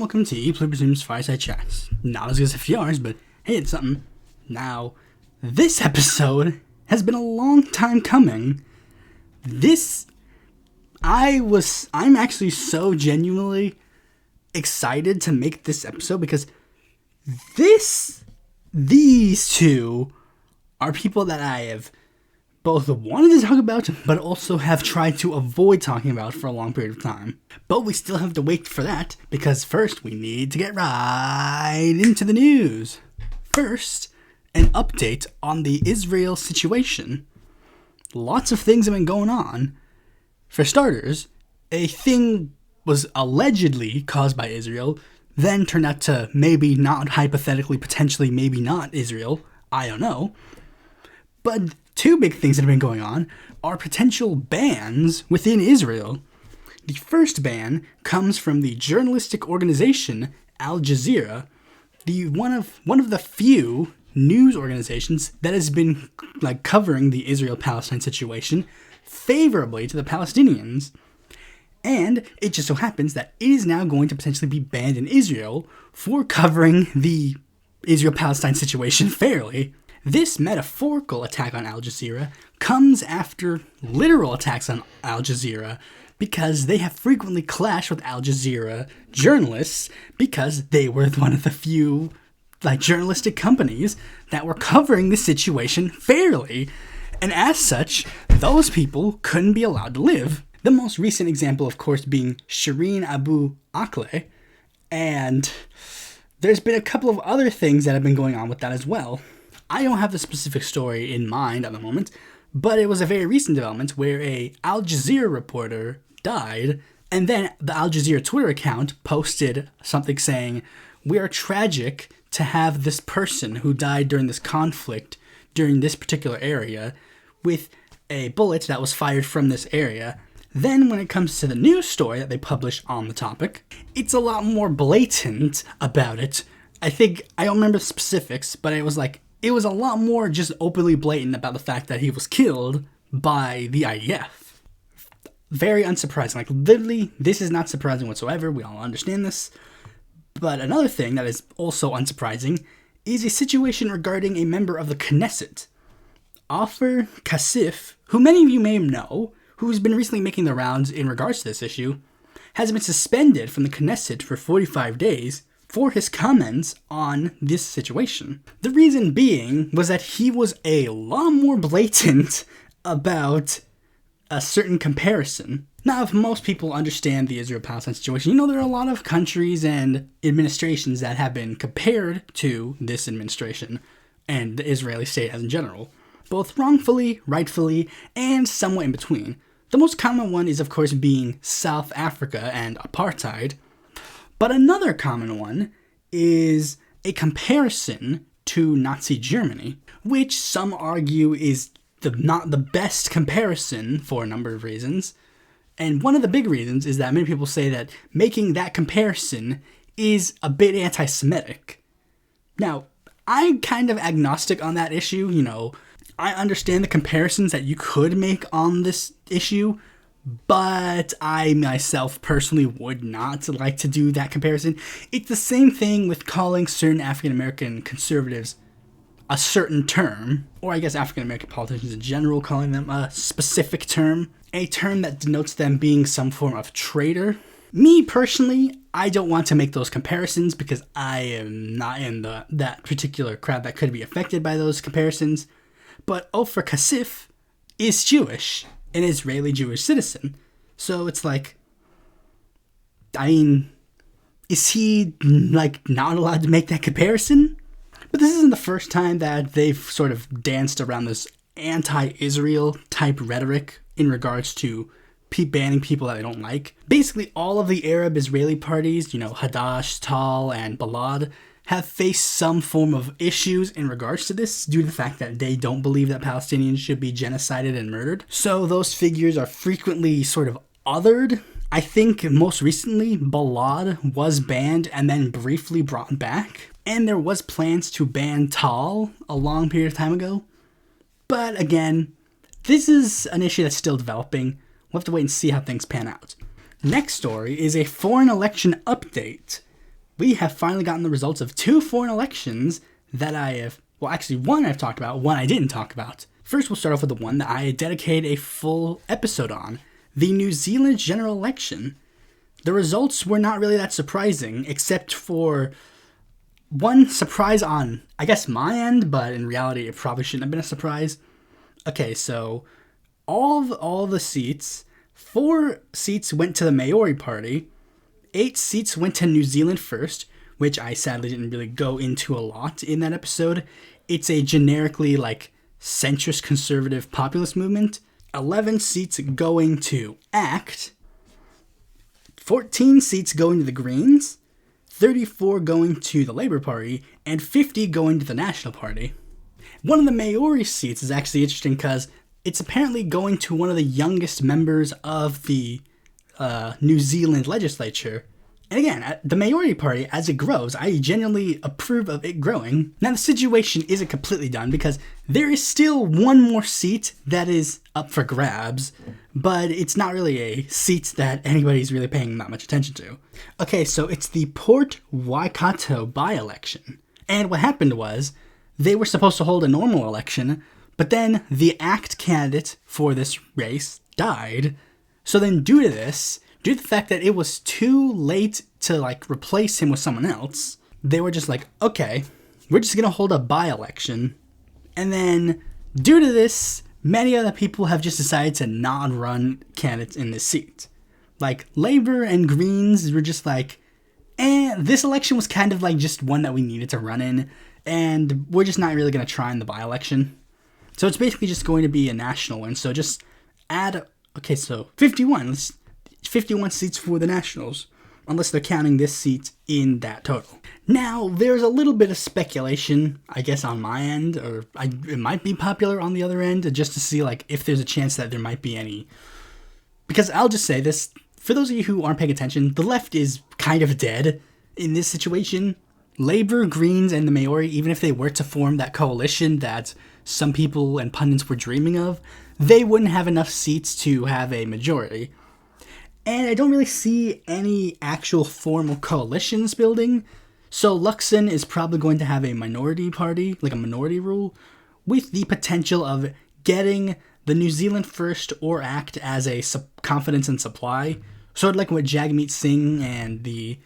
welcome to Pluribus Unum's Fireside Chats. Not as good as a few hours, but hey, it's something. Now, this episode has been a long time coming. I'm actually so genuinely excited to make this episode because these two are people that I have both wanted to talk about, but also have tried to avoid talking about for a long period of time. But we still have to wait for that, because first we need to get right into the news. First, an update on the Israel situation. Lots of things have been going on. For starters, a thing was allegedly caused by Israel, then turned out to maybe not, hypothetically, potentially maybe not Israel. I don't know. But two big things that have been going on are potential bans within Israel. The first ban comes from the journalistic organization Al Jazeera, one of the few news organizations that has been covering the Israel-Palestine situation favorably to the Palestinians. And it just so happens that it is now going to potentially be banned in Israel for covering the Israel-Palestine situation fairly. This metaphorical attack on Al Jazeera comes after literal attacks on Al Jazeera because they have frequently clashed with Al Jazeera journalists because they were one of the few journalistic companies that were covering the situation fairly. And as such, those people couldn't be allowed to live. The most recent example, of course, being Shireen Abu Akleh, and there's been a couple of other things that have been going on with that as well. I don't have the specific story in mind at the moment, but it was a very recent development where a Al Jazeera reporter died, and then the Al Jazeera Twitter account posted something saying, "We are tragic to have this person who died during this conflict, during this particular area, with a bullet that was fired from this area." Then when it comes to the news story that they publish on the topic, it's a lot more blatant about it. I don't remember the specifics, but it was a lot more just openly blatant about the fact that he was killed by the IDF. Very unsurprising. Literally, this is not surprising whatsoever. We all understand this. But another thing that is also unsurprising is a situation regarding a member of the Knesset. Ofer Kassif, who many of you may know, who's been recently making the rounds in regards to this issue, has been suspended from the Knesset for 45 days for his comments on this situation. The reason being was that he was a lot more blatant about a certain comparison. Now, if most people understand the Israel-Palestine situation, there are a lot of countries and administrations that have been compared to this administration and the Israeli state as in general, both wrongfully, rightfully, and somewhat in between. The most common one is, of course, being South Africa and apartheid. But another common one is a comparison to Nazi Germany, which some argue is not the best comparison for a number of reasons. And one of the big reasons is that many people say that making that comparison is a bit anti-Semitic. Now, I'm kind of agnostic on that issue. I understand the comparisons that you could make on this issue, but I myself personally would not like to do that comparison. It's the same thing with calling certain African-American conservatives a certain term, or I guess African-American politicians in general, calling them a specific term, a term that denotes them being some form of traitor. Me personally, I don't want to make those comparisons because I am not in that particular crowd that could be affected by those comparisons. But Ofer Kassif is Jewish, an Israeli Jewish citizen. So it's is he not allowed to make that comparison? But this isn't the first time that they've sort of danced around this anti-Israel type rhetoric in regards to banning people that they don't like. Basically, all of the Arab Israeli parties, Hadash, Tal, and Balad, have faced some form of issues in regards to this due to the fact that they don't believe that Palestinians should be genocided and murdered. So those figures are frequently sort of othered. I think most recently, Balad was banned and then briefly brought back. And there was plans to ban Tal a long period of time ago. But again, this is an issue that's still developing. We'll have to wait and see how things pan out. Next story is a foreign election update we have finally gotten the results of 2 foreign elections that I have, well, actually one I've talked about, one I didn't talk about. First, we'll start off with the one that I dedicated a full episode on, the New Zealand general election. The results were not really that surprising, except for one surprise on, I guess, my end, but in reality, it probably shouldn't have been a surprise. Okay, so all the seats, 4 seats went to the Maori party, 8 seats went to New Zealand First, which I sadly didn't really go into a lot in that episode. It's a generically, centrist conservative populist movement. 11 seats going to ACT, 14 seats going to the Greens, 34 going to the Labour Party, and 50 going to the National Party. One of the Maori seats is actually interesting because it's apparently going to one of the youngest members of the New Zealand legislature. And again, the Maori party, as it grows, I genuinely approve of it growing. Now, the situation isn't completely done because there is still one more seat that is up for grabs, but it's not really a seat that anybody's really paying that much attention to. Okay, so it's the Port Waikato by-election. And what happened was, they were supposed to hold a normal election, but then the ACT candidate for this race died. So then due to the fact that it was too late to replace him with someone else, they were just like, okay, we're just going to hold a by-election. And then due to this, many other people have just decided to not run candidates in this seat. Labour and Greens were just this election was kind of just one that we needed to run in, and we're just not really going to try in the by-election. So it's basically just going to be a national one. So just add, 51 seats for the Nationals, unless they're counting this seat in that total. Now, there's a little bit of speculation, I guess, on my end, or it might be popular on the other end, just to see, if there's a chance that there might be any. Because I'll just say this, for those of you who aren't paying attention, the left is kind of dead in this situation. Labour, Greens, and the Maori, even if they were to form that coalition that some people and pundits were dreaming of, they wouldn't have enough seats to have a majority. And I don't really see any actual formal coalitions building. So Luxon is probably going to have a minority party, a minority rule, with the potential of getting the New Zealand First or ACT as a confidence and supply, sort of like what Jagmeet Singh and the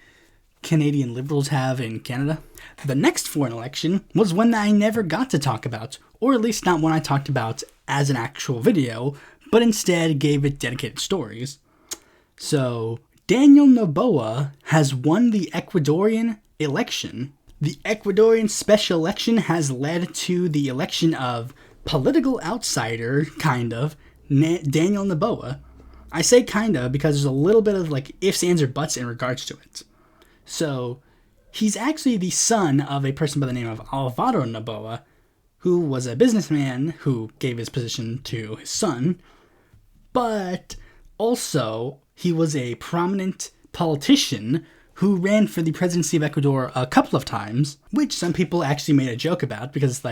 Canadian Liberals have in Canada. The next foreign election was one that I never got to talk about, or at least not one I talked about as an actual video, but instead gave it dedicated stories. So, Daniel Noboa has won the Ecuadorian election. The Ecuadorian special election has led to the election of political outsider, Daniel Noboa. I say kinda because there's a little bit of ifs, ands, or buts in regards to it. So, he's actually the son of a person by the name of Alvaro Noboa, who was a businessman who gave his position to his son, but also he was a prominent politician who ran for the presidency of Ecuador a couple of times, which some people actually made a joke about, because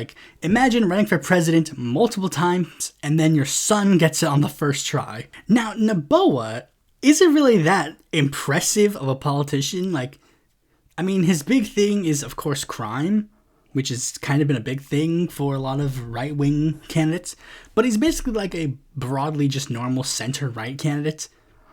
imagine running for president multiple times and then your son gets it on the first try. Now, Noboa isn't really that impressive of a politician. His big thing is, of course, crime, which has kind of been a big thing for a lot of right-wing candidates, but he's basically a broadly just normal center-right candidate.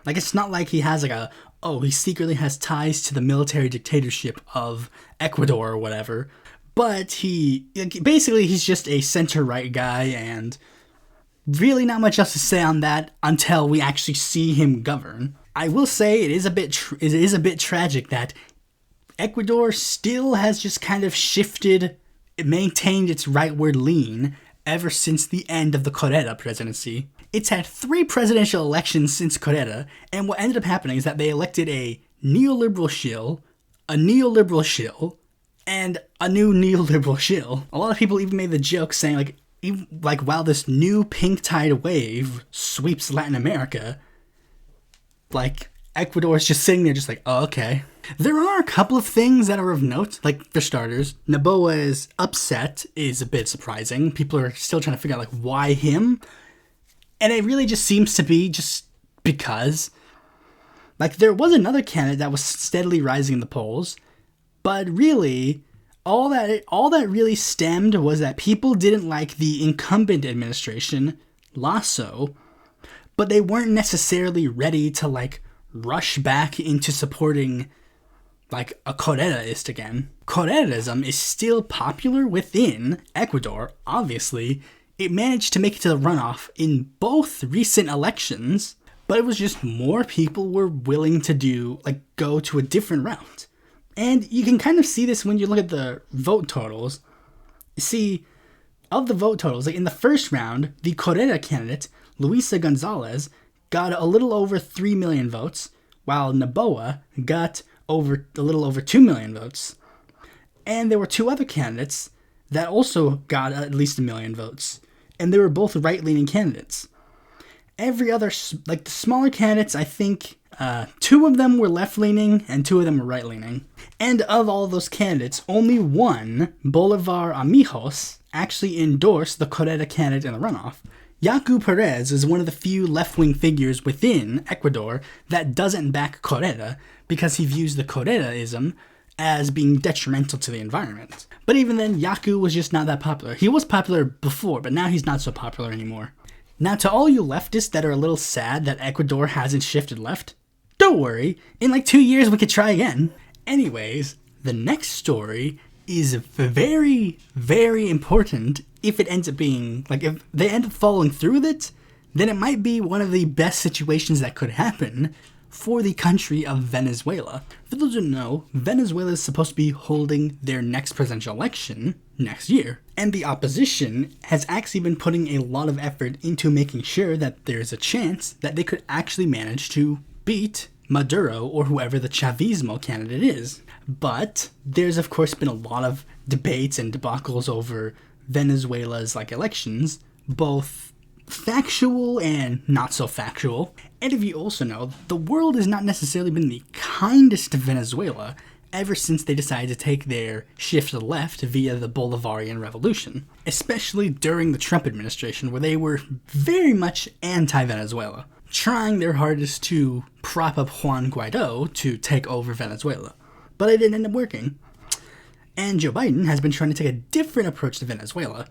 It's not like he has he secretly has ties to the military dictatorship of Ecuador or whatever, but he's just a center-right guy, and really not much else to say on that until we actually see him govern. I will say it is a bit tragic that Ecuador still has just kind of maintained its rightward lean ever since the end of the Correa presidency. It's had 3 presidential elections since Correa, and what ended up happening is that they elected a neoliberal shill, a neoliberal shill, and a new neoliberal shill. A lot of people even made the joke saying, while this new pink tide wave sweeps Latin America, Ecuador is just sitting there just oh, okay. There are a couple of things that are of note, for starters, Noboa's upset is a bit surprising. People are still trying to figure out, why him? And it really just seems to be just because. There was another candidate that was steadily rising in the polls, But really, all that really stemmed was that people didn't like the incumbent administration, Lasso, but they weren't necessarily ready to like rush back into supporting like a Correaist again. Correaism is still popular within Ecuador, obviously. It managed to make it to the runoff in both recent elections, but it was just more people were willing to go to a different route. And you can kind of see this when you look at the vote totals. You see, of the vote totals, like in the first round, the Correa candidate, Luisa Gonzalez, got a little over 3 million votes, while Noboa got a little over 2 million votes. And there were two other candidates that also got at least 1 million votes. And they were both right-leaning candidates. Every other, like the smaller candidates, I think 2 of them were left-leaning and 2 of them were right-leaning. And of all those candidates, only one, Bolivar Amigos, actually endorsed the Correa candidate in the runoff. Yaku Perez is one of the few left-wing figures within Ecuador that doesn't back Correa because he views the Correaism as being detrimental to the environment. But even then, Yaku was just not that popular. He was popular before, but now he's not so popular anymore. Now, to all you leftists that are a little sad that Ecuador hasn't shifted left, don't worry, in like 2 years we could try again. Anyways, the next story is very, very important if it ends up being, like if they end up following through with it, then it might be one of the best situations that could happen for the country of Venezuela. For those who don't know, Venezuela is supposed to be holding their next presidential election next year. And the opposition has actually been putting a lot of effort into making sure that there's a chance that they could actually manage to beat Maduro or whoever the Chavismo candidate is. But there's of course been a lot of debates and debacles over Venezuela's elections, both factual and not so factual. And if you also know, the world has not necessarily been the kindest to Venezuela ever since they decided to take their shift to the left via the Bolivarian Revolution, especially during the Trump administration where they were very much anti-Venezuela, trying their hardest to prop up Juan Guaido to take over Venezuela. But it didn't end up working. And Joe Biden has been trying to take a different approach to Venezuela,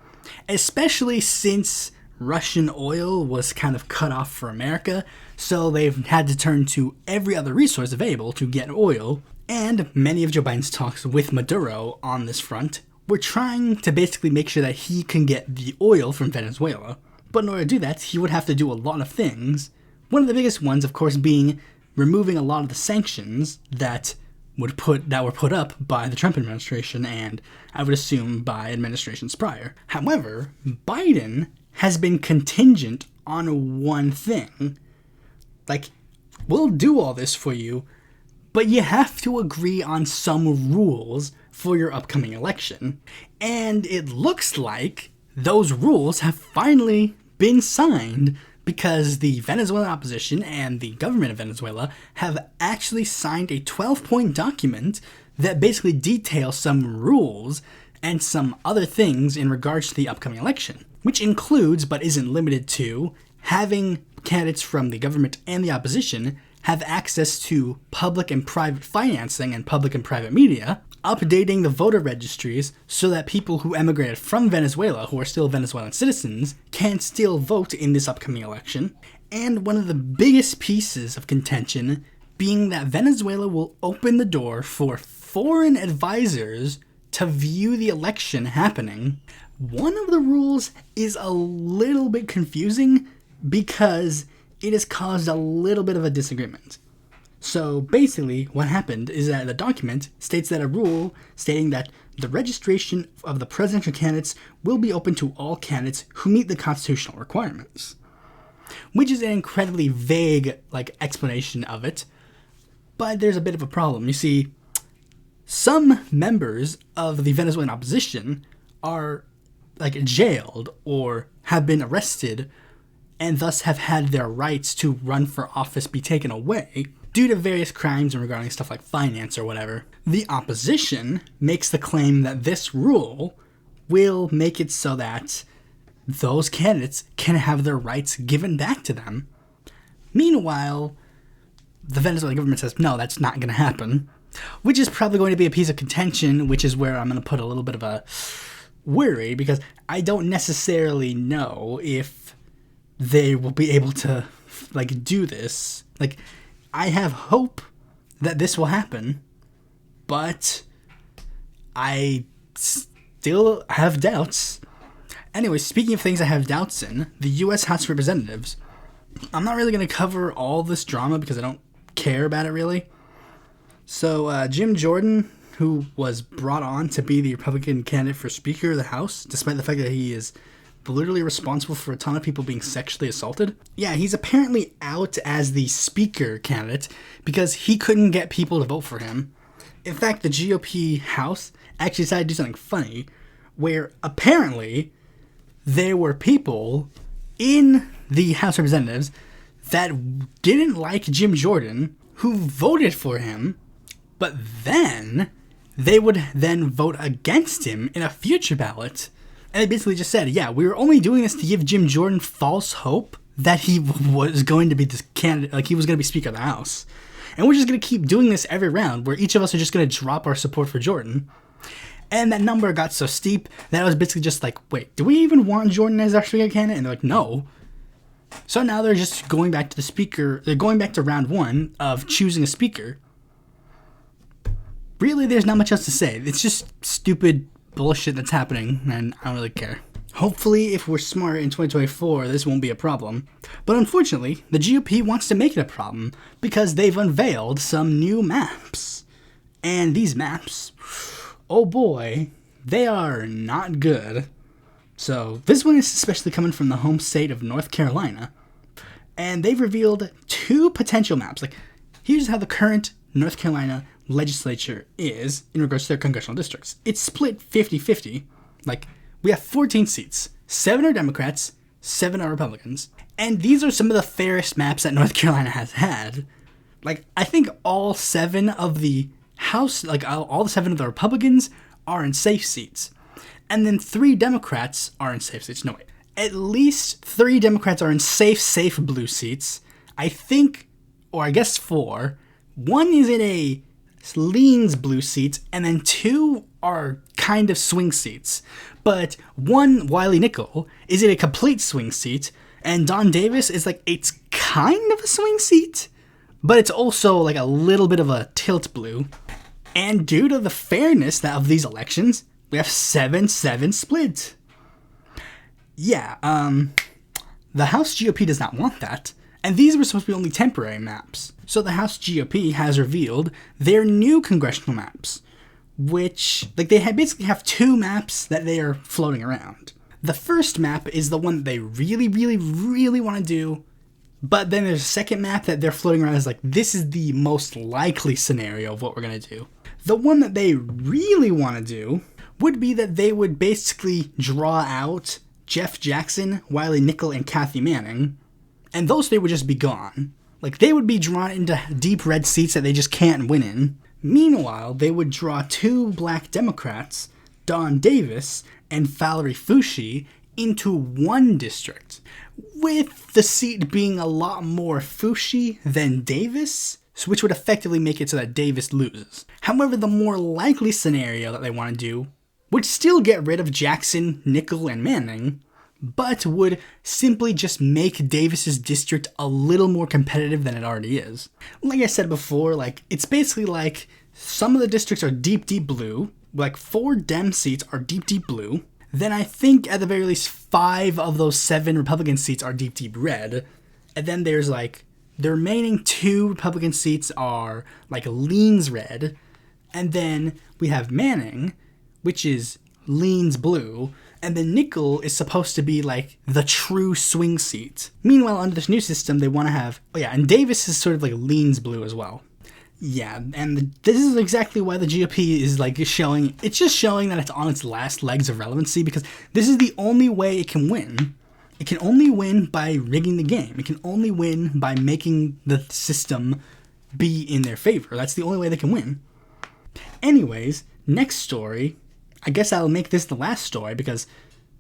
especially since Russian oil was kind of cut off for America, so they've had to turn to every other resource available to get oil. And many of Joe Biden's talks with Maduro on this front were trying to basically make sure that he can get the oil from Venezuela. But in order to do that, he would have to do a lot of things. One of the biggest ones, of course, being removing a lot of the sanctions that were put up by the Trump administration and, I would assume, by administrations prior. However, Biden has been contingent on one thing. We'll do all this for you, but you have to agree on some rules for your upcoming election. And it looks like those rules have finally been signed because the Venezuelan opposition and the government of Venezuela have actually signed a 12-point document that basically details some rules and some other things in regards to the upcoming election, which includes, but isn't limited to, having candidates from the government and the opposition have access to public and private financing and public and private media, updating the voter registries so that people who emigrated from Venezuela, who are still Venezuelan citizens, can still vote in this upcoming election, and one of the biggest pieces of contention being that Venezuela will open the door for foreign advisors to view the election happening. One of the rules is a little bit confusing because it has caused a little bit of a disagreement. So basically, what happened is that the document states that a rule stating that the registration of the presidential candidates will be open to all candidates who meet the constitutional requirements, which is an incredibly vague explanation of it. But there's a bit of a problem. You see, some members of the Venezuelan opposition are jailed or have been arrested and thus have had their rights to run for office be taken away due to various crimes regarding stuff like finance or whatever. The opposition makes the claim that this rule will make it so that those candidates can have their rights given back to them. Meanwhile, the Venezuelan government says, no, that's not going to happen. which is probably going to be a piece of contention, which is where I'm going to put a little bit of a worry, because I don't necessarily know if they will be able to, like, do this. Like, I have hope that this will happen, but I still have doubts. Anyway, speaking of things I have doubts in, the U.S. House of Representatives. I'm not really going to cover all this drama because I don't care about it, really. So, Jim Jordan, who was brought on to be the Republican candidate for Speaker of the House, despite the fact that he is literally responsible for a ton of people being sexually assaulted. Yeah, he's apparently out as the Speaker candidate because he couldn't get people to vote for him. In fact, the GOP House actually decided to do something funny, where apparently there were people in the House of Representatives that didn't like Jim Jordan who voted for him, but then they would then vote against him in a future ballot. And they basically just said, yeah, we were only doing this to give Jim Jordan false hope that he was going to be this candidate, like he was going to be Speaker of the House. And we're just going to keep doing this every round, where each of us are just going to drop our support for Jordan. And that number got so steep that I was basically just like, wait, do we even want Jordan as our Speaker candidate? And they're like, no. So now they're just going back to the Speaker, they're going back to round one of choosing a Speaker. Really, there's not much else to say. It's just stupid bullshit that's happening, and I don't really care. Hopefully, if we're smart in 2024, this won't be a problem. But unfortunately, the GOP wants to make it a problem because they've unveiled some new maps. And these maps, oh boy, they are not good. So this one is especially coming from the home state of North Carolina. And they've revealed two potential maps. Like, here's how the current North Carolina legislature is in regards to their congressional districts. It's split 50-50. Like, we have 14 seats. 7 are Democrats, 7 are Republicans. And these are some of the fairest maps that North Carolina has had. Like, I think all 7 of the House, like all the 7 of the Republicans are in safe seats. And then 3 Democrats are in safe seats. No, wait. At least 3 Democrats are in safe blue seats. I think, or I guess 4. 1 is in a leans blue seats, and then 2 are kind of swing seats. But one, Wiley Nickel, is in a complete swing seat, and Don Davis is like, it's kind of a swing seat, but it's also like a little bit of a tilt blue. And due to the fairness of these elections, we have 7-7 split. Yeah, the House GOP does not want that. And these were supposed to be only temporary maps. So the House GOP has revealed their new congressional maps, which, like, they basically have 2 maps that they are floating around. The first map is the one that they really want to do, but then there's a second map that they're floating around as like, this is the most likely scenario of what we're going to do. The one that they really want to do would be that they would basically draw out Jeff Jackson, Wiley Nickel, and Kathy Manning, and those 3 would just be gone. Like, they would be drawn into deep red seats that they just can't win in. Meanwhile, they would draw 2 black Democrats, Don Davis and Valerie Foushee, into 1 district, with the seat being a lot more Foushee than Davis, which would effectively make it so that Davis loses. However, the more likely scenario that they want to do would still get rid of Jackson, Nickel, and Manning, but would simply just make Davis's district a little more competitive than it already is. Like I said before, like, it's basically like some of the districts are deep blue, like 4 Dem seats are deep blue, then I think at the very least 5 of those 7 Republican seats are deep red, and then there's like, the remaining 2 Republican seats are like leans red, and then we have Manning, which is leans blue, and then Nickel is supposed to be like the true swing seat. Meanwhile, under this new system, they want to have, and Davis is sort of like leans blue as well. Yeah, and this is exactly why the GOP is like showing, it's just showing that it's on its last legs of relevancy, because this is the only way it can win. It can only win by rigging the game. It can only win by making the system be in their favor. That's the only way they can win. Anyways, next story. I guess I'll make this the last story because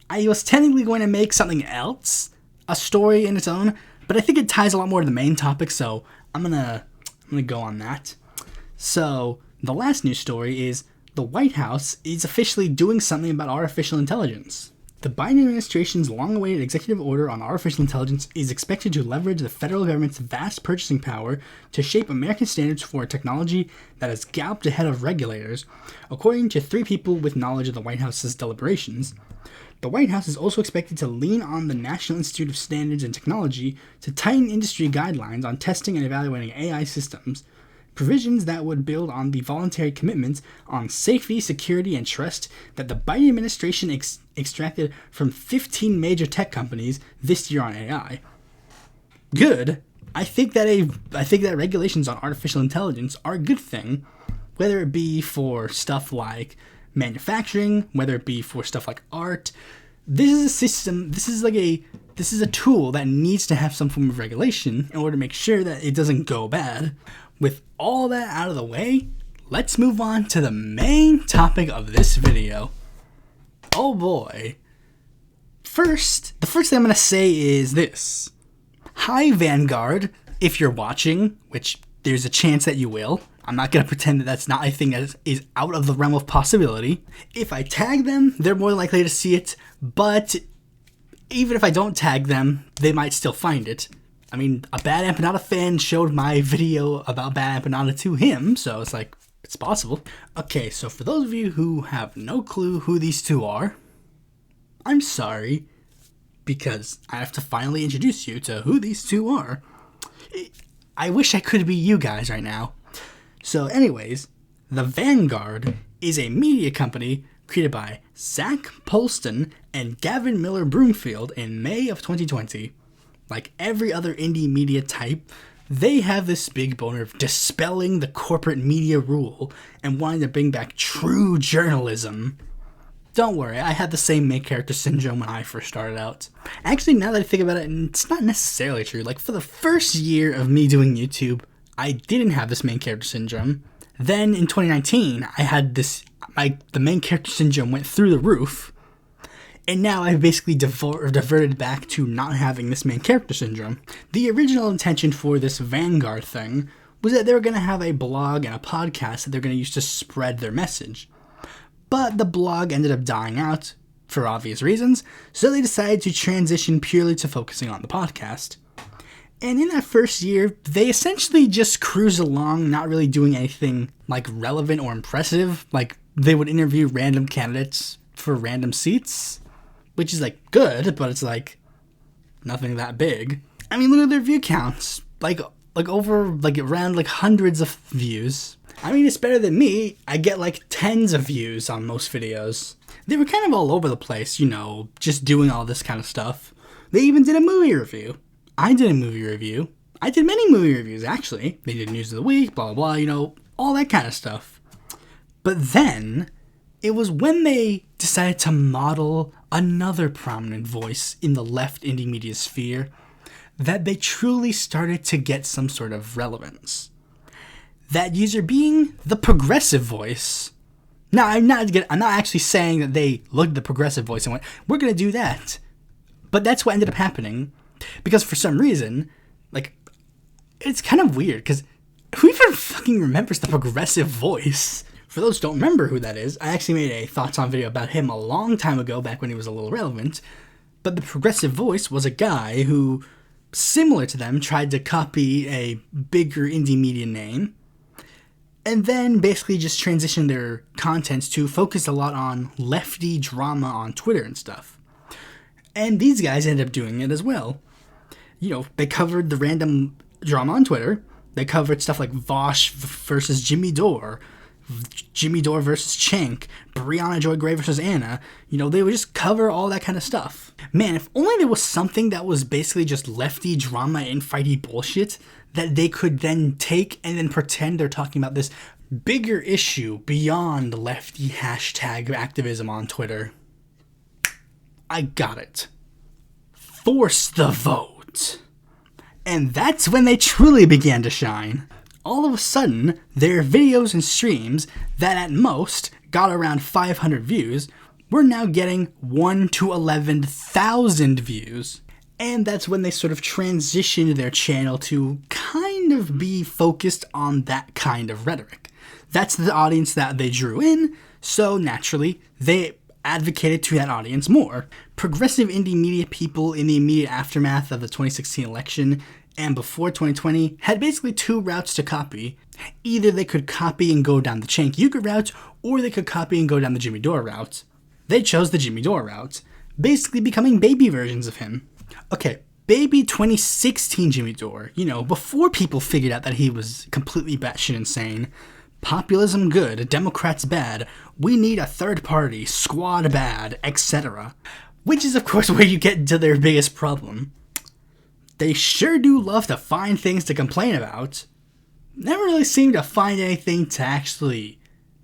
I was technically going to make something else a story in its own, but I think it ties a lot more to the main topic, so I'm gonna go on that. So The last news story is the White House is officially doing something about artificial intelligence. The Biden administration's long-awaited executive order on artificial intelligence is expected to leverage the federal government's vast purchasing power to shape American standards for a technology that has galloped ahead of regulators, according to 3 people with knowledge of the White House's deliberations. The White House is also expected to lean on the National Institute of Standards and Technology to tighten industry guidelines on testing and evaluating AI systems, provisions that would build on the voluntary commitments on safety, security, and trust that the Biden administration extracted from 15 major tech companies this year on AI. Good. I think that regulations on artificial intelligence are a good thing, whether it be for stuff like manufacturing, whether it be for stuff like art. This is a system, this is a tool that needs to have some form of regulation in order to make sure that it doesn't go bad. With all that out of the way, let's move on to the main topic of this video. Oh boy. The first thing I'm going to say is this. Hi Vanguard, if you're watching, which there's a chance that you will. I'm not going to pretend that that's not a thing that is out of the realm of possibility. If I tag them, they're more likely to see it, but even if I don't tag them, they might still find it. I mean, a Bad Empanada fan showed my video about Bad Empanada to him, so it's like, it's possible. Okay, so for those of you who have no clue who these 2 are, I'm sorry, because I have to finally introduce you to who these 2 are. I wish I could be you guys right now. So anyways, the Vanguard is a media company created by Zach Polston and Gavin Miller Broomfield in May of 2020. Like every other indie media type, they have this big boner of dispelling the corporate media rule and wanting to bring back true journalism. Don't worry, I had the same main character syndrome when I first started out. Actually, now that I think about it, it's not necessarily true. Like, for the first year of me doing YouTube, I didn't have this main character syndrome. Then in 2019, I had this, the main character syndrome went through the roof. And now I've basically diverted back to not having this main character syndrome. The original intention for this Vanguard thing was that they were going to have a blog and a podcast that they're going to use to spread their message. But the blog ended up dying out for obvious reasons, so they decided to transition purely to focusing on the podcast. And in that first year, they essentially just cruised along, not really doing anything like relevant or impressive. Like, they would interview random candidates for random seats, which is like good, but it's like nothing that big. I mean, look at their view counts, like around like hundreds of views. I mean, it's better than me. I get like tens of views on most videos. They were kind of all over the place, you know, just doing all this kind of stuff. They even did a movie review. I did a movie review. I did many movie reviews, actually. They did news of the week, blah, blah, blah, you know, all that kind of stuff. But then, it was when they decided to model another prominent voice in the left indie media sphere that they truly started to get some sort of relevance. That user being the progressive voice. Now, I'm not actually saying that they looked at the progressive voice and went, we're going to do that. But that's what ended up happening. Because for some reason, like, it's kind of weird, because who even fucking remembers the progressive voice? For those who don't remember who that is, I actually made a thoughts on video about him a long time ago, back when he was a little relevant. But the progressive voice was a guy who, similar to them, tried to copy a bigger indie media name, and then basically just transitioned their contents to focus a lot on lefty drama on Twitter and stuff. And these guys ended up doing it as well. You know, they covered the random drama on Twitter. They covered stuff like Vosh versus Jimmy Dore versus Cenk, Brianna Joy Gray versus Anna. You know, they would just cover all that kind of stuff. Man, if only there was something that was basically just lefty drama and fighty bullshit that they could then take and then pretend they're talking about this bigger issue beyond lefty hashtag activism on Twitter. I got it. Force the vote. And that's when they truly began to shine. All of a sudden, their videos and streams that at most got around 500 views were now getting 1 to 11,000 views. And that's when they sort of transitioned their channel to kind of be focused on that kind of rhetoric. That's the audience that they drew in, so naturally, they advocated to that audience more. Progressive indie media people in the immediate aftermath of the 2016 election and before 2020 had basically two routes to copy. Either they could copy and go down the Cenk Uygur route, or they could copy and go down the Jimmy Dore route. They chose the Jimmy Dore route, basically becoming baby versions of him. Okay, baby 2016 Jimmy Dore, before people figured out that he was completely batshit insane. Populism good, Democrats bad, we need a third party, squad bad, etc. Which is of course where you get into their biggest problem. They sure do love to find things to complain about. Never really seem to find anything to actually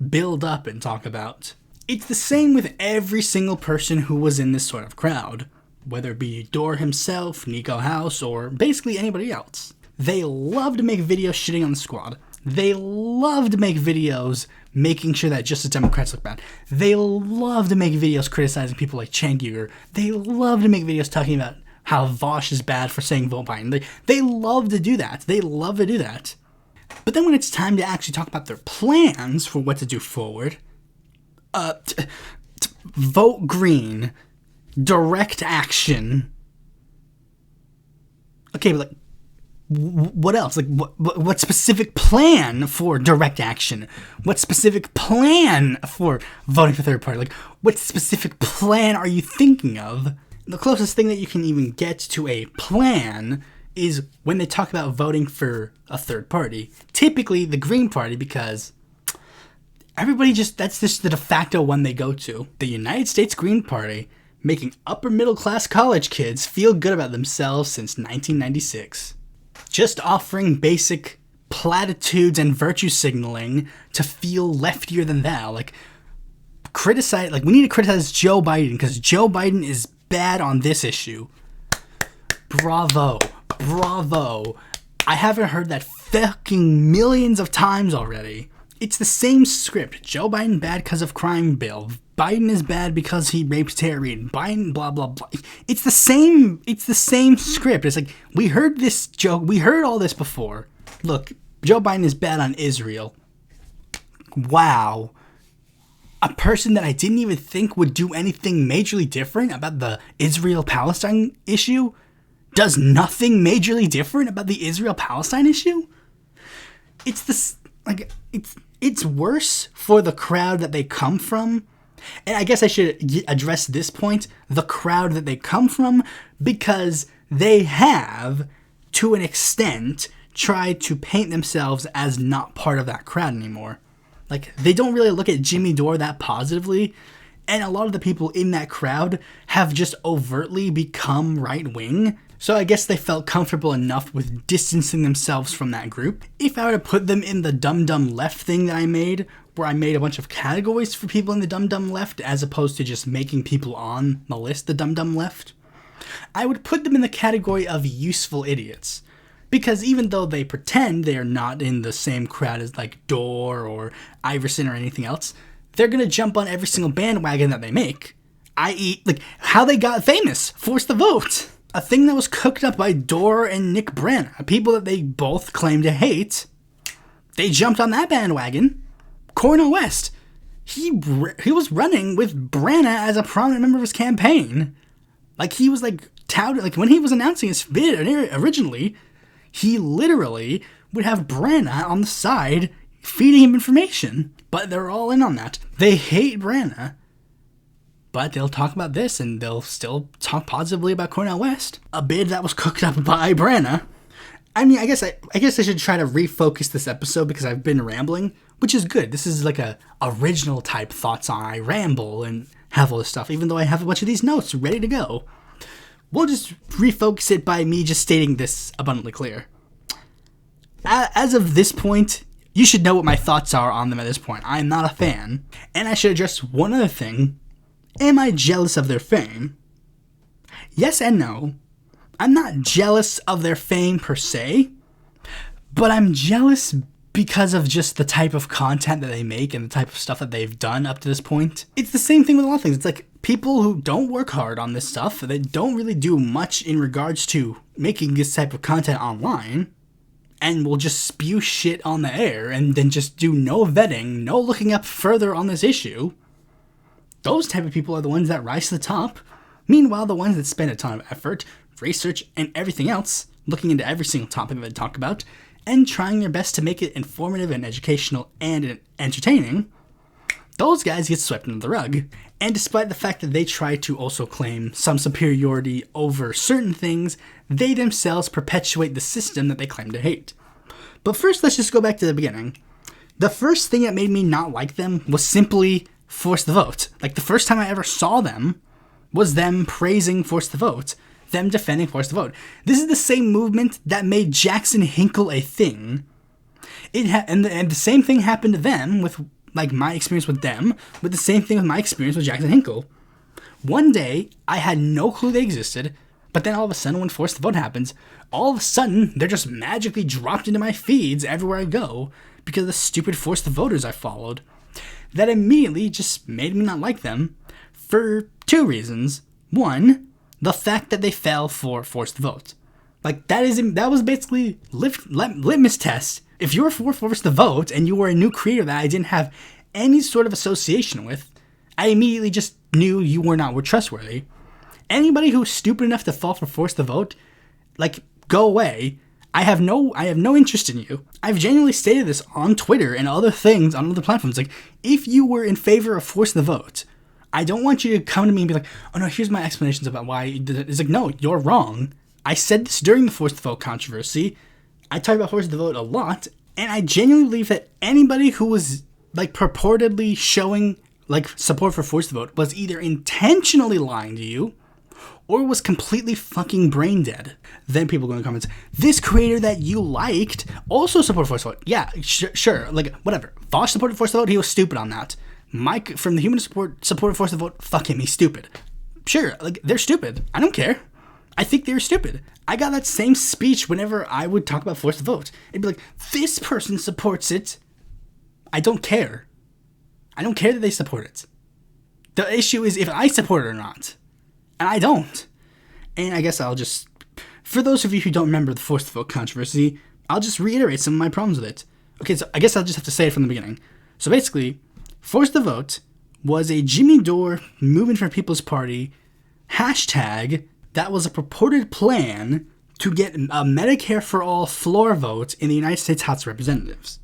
build up and talk about. It's the same with every single person who was in this sort of crowd, whether it be Dore himself, Nico House, or basically anybody else. They love to make videos shitting on the squad. They love to make videos making sure that Justice Democrats look bad. They love to make videos criticizing people like Cenk Uygur. They love to make videos talking about how Vosh is bad for saying vote Biden. They love to do that. They love to do that. But then when it's time to actually talk about their plans for what to do forward, vote green, direct action. Okay, but like, what else? Like, what specific plan for direct action? What specific plan for voting for third party? Like, what specific plan are you thinking of? The closest thing that you can even get to a plan is when they talk about voting for a third party. Typically the Green Party, because that's just the de facto one they go to. The United States Green Party, making upper middle class college kids feel good about themselves since 1996. Just offering basic platitudes and virtue signaling to feel leftier than thou. We need to criticize Joe Biden because Joe Biden is bad on this issue. Bravo. I haven't heard that fucking millions of times already. It's the same script. Joe Biden bad because of crime bill. Biden is bad because he raped Terry. Biden blah blah blah. It's the same script. It's like, we heard this joke. We heard all this before. Look, Joe Biden is bad on Israel. Wow. A person that I didn't even think would do anything majorly different about the Israel-Palestine issue does nothing majorly different about the Israel-Palestine issue? It's worse for the crowd that they come from. And I guess I should address this point, the crowd that they come from, because they have, to an extent, tried to paint themselves as not part of that crowd anymore. They don't really look at Jimmy Dore that positively, and a lot of the people in that crowd have just overtly become right-wing, so I guess they felt comfortable enough with distancing themselves from that group. If I were to put them in the dumb left thing that I made, where I made a bunch of categories for people in the dumb left, as opposed to just making people on the list the dumb left, I would put them in the category of useful idiots. Because even though they pretend they are not in the same crowd as Dore or Iverson or anything else, they're going to jump on every single bandwagon that they make. I.e., how they got famous, force the vote. A thing that was cooked up by Dore and Nick Branagh, people that they both claim to hate. They jumped on that bandwagon. Cornel West, he was running with Branagh as a prominent member of his campaign. He was touted, when he was announcing his bid originally, he literally would have Branagh on the side feeding him information. But they're all in on that. They hate Branagh. But they'll talk about this and they'll still talk positively about Cornel West. A bid that was cooked up by Branagh. I mean, I guess I should try to refocus this episode because I've been rambling, which is good. This is a original type thoughts on I ramble and have all this stuff, even though I have a bunch of these notes ready to go. We'll just refocus it by me just stating this abundantly clear. As of this point, you should know what my thoughts are on them at this point. I'm not a fan. And I should address one other thing. Am I jealous of their fame? Yes and no. I'm not jealous of their fame per se, but I'm jealous because of just the type of content that they make and the type of stuff that they've done up to this point. It's the same thing with a lot of things. It's people who don't work hard on this stuff, they don't really do much in regards to making this type of content online, and will just spew shit on the air and then just do no vetting, no looking up further on this issue. Those type of people are the ones that rise to the top. Meanwhile, the ones that spend a ton of effort, research, and everything else, looking into every single topic that they talk about, and trying their best to make it informative and educational and entertaining, those guys get swept under the rug. And despite the fact that they try to also claim some superiority over certain things, they themselves perpetuate the system that they claim to hate. But first, let's just go back to the beginning. The first thing that made me not like them was simply Force the Vote. Like, the first time I ever saw them was them praising Force the Vote, them defending Force the Vote. This is the same movement that made Jackson Hinkle a thing. And the same thing happened to them with, like, my experience with them, with the same thing with my experience with Jackson Hinkle. One day, I had no clue they existed, but then all of a sudden when Force the Vote happens, all of a sudden they're just magically dropped into my feeds everywhere I go because of the stupid Force the Voters I followed. That immediately just made me not like them for two reasons. One, the fact that they fell for Force the Vote. Like, that was basically litmus test. If you were for Force the Vote and you were a new creator that I didn't have any sort of association with, I immediately just knew you were trustworthy. Anybody who's stupid enough to fall for Force the Vote, like, go away. I have no interest in you. I've genuinely stated this on Twitter and other things on other platforms. Like, if you were in favor of Force the Vote, I don't want you to come to me and be like, oh no, here's my explanations about why you did it. It's like, no, you're wrong. I said this during the Force the Vote controversy. I talk about Force the Vote a lot, and I genuinely believe that anybody who was, like, purportedly showing, like, support for Force the Vote was either intentionally lying to you or was completely fucking brain dead. Then people go in the comments, this creator that you liked also supported Force the Vote. Yeah, sure, like, whatever. Vosh supported Force the Vote, he was stupid on that. Mike from the Human supported Force the Vote, fuck him, he's stupid. Sure, like, they're stupid. I don't care. I think they're stupid. I got that same speech whenever I would talk about Force the Vote. It'd be like, this person supports it. I don't care. I don't care that they support it. The issue is if I support it or not. And I don't. And I guess I'll just, for those of you who don't remember the Force the Vote controversy, I'll just reiterate some of my problems with it. Okay, so I guess I'll just have to say it from the beginning. So basically, Force the Vote was a Jimmy Dore Movement for People's Party hashtag that was a purported plan to get a Medicare for All floor vote in the United States House of Representatives.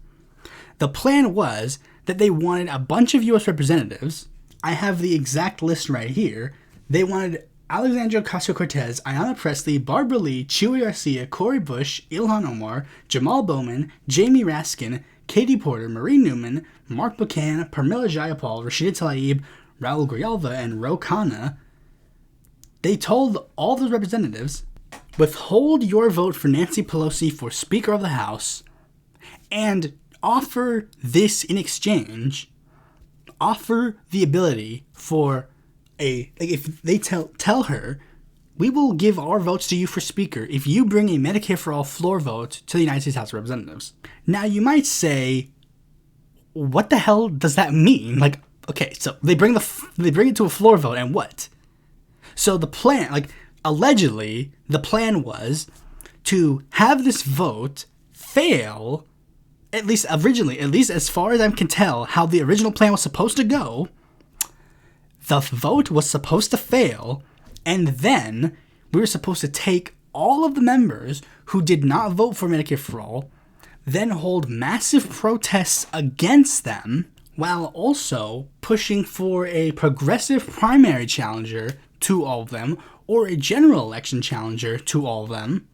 The plan was that they wanted a bunch of U.S. representatives. I have the exact list right here. They wanted Alexandria Ocasio-Cortez, Ayanna Pressley, Barbara Lee, Chuy Garcia, Cori Bush, Ilhan Omar, Jamal Bowman, Jamie Raskin, Katie Porter, Marie Newman, Mark Buchanan, Pramila Jayapal, Rashida Tlaib, Raul Grijalva, and Ro Khanna. They told all those representatives, withhold your vote for Nancy Pelosi for Speaker of the House and offer this in exchange. Offer the ability for if they tell her, we will give our votes to you for Speaker if you bring a Medicare for All floor vote to the United States House of Representatives. Now, you might say, what the hell does that mean? Like, okay, so they bring it to a floor vote, and what? So the plan, like, allegedly, the plan was to have this vote fail, at least originally, at least as far as I can tell, how the original plan was supposed to go. The vote was supposed to fail, and then we were supposed to take all of the members who did not vote for Medicare for All, then hold massive protests against them, while also pushing for a progressive primary challenger to all of them, or a general election challenger to all of them.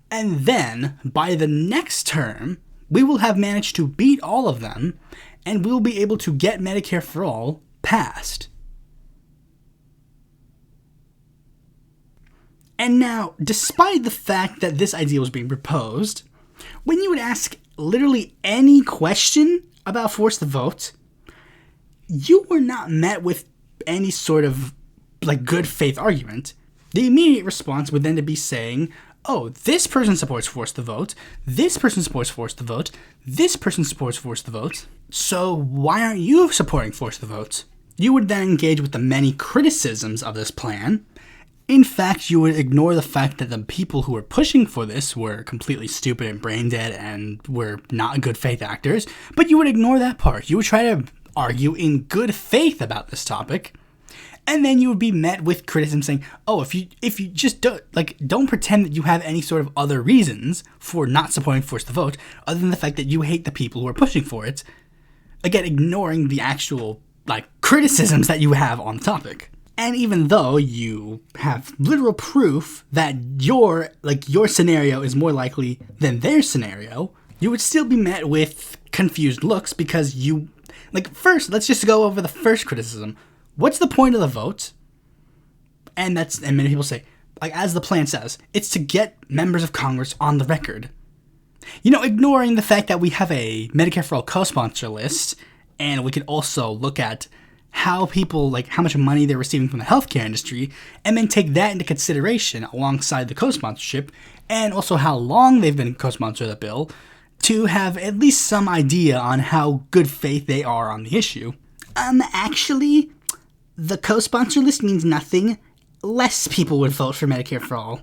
And then, by the next term, we will have managed to beat all of them, and we'll be able to get Medicare for All passed. And now, despite the fact that this idea was being proposed, when you would ask literally any question about Force the Vote, you were not met with any sort of, like, good faith argument. The immediate response would then be saying, oh, this person supports Force the Vote, this person supports Force the Vote, this person supports Force the Vote, so why aren't you supporting Force the Vote? You would then engage with the many criticisms of this plan, In fact, you would ignore the fact that the people who were pushing for this were completely stupid and brain dead and were not good faith actors, but you would ignore that part. You would try to argue in good faith about this topic, and then you would be met with criticism saying, oh, if you just don't pretend that you have any sort of other reasons for not supporting forced the vote other than the fact that you hate the people who are pushing for it. Again, ignoring the actual criticisms that you have on the topic. And even though you have literal proof that your scenario is more likely than their scenario, you would still be met with confused looks because you, first, let's just go over the first criticism. What's the point of the vote? And many people say, as the plan says, it's to get members of Congress on the record. Ignoring the fact that we have a Medicare for All co-sponsor list, and we could also look at how people, how much money they're receiving from the healthcare industry, and then take that into consideration alongside the co-sponsorship, and also how long they've been co-sponsor of the bill, to have at least some idea on how good faith they are on the issue. Actually, the co-sponsor list means nothing. Less people would vote for Medicare for All.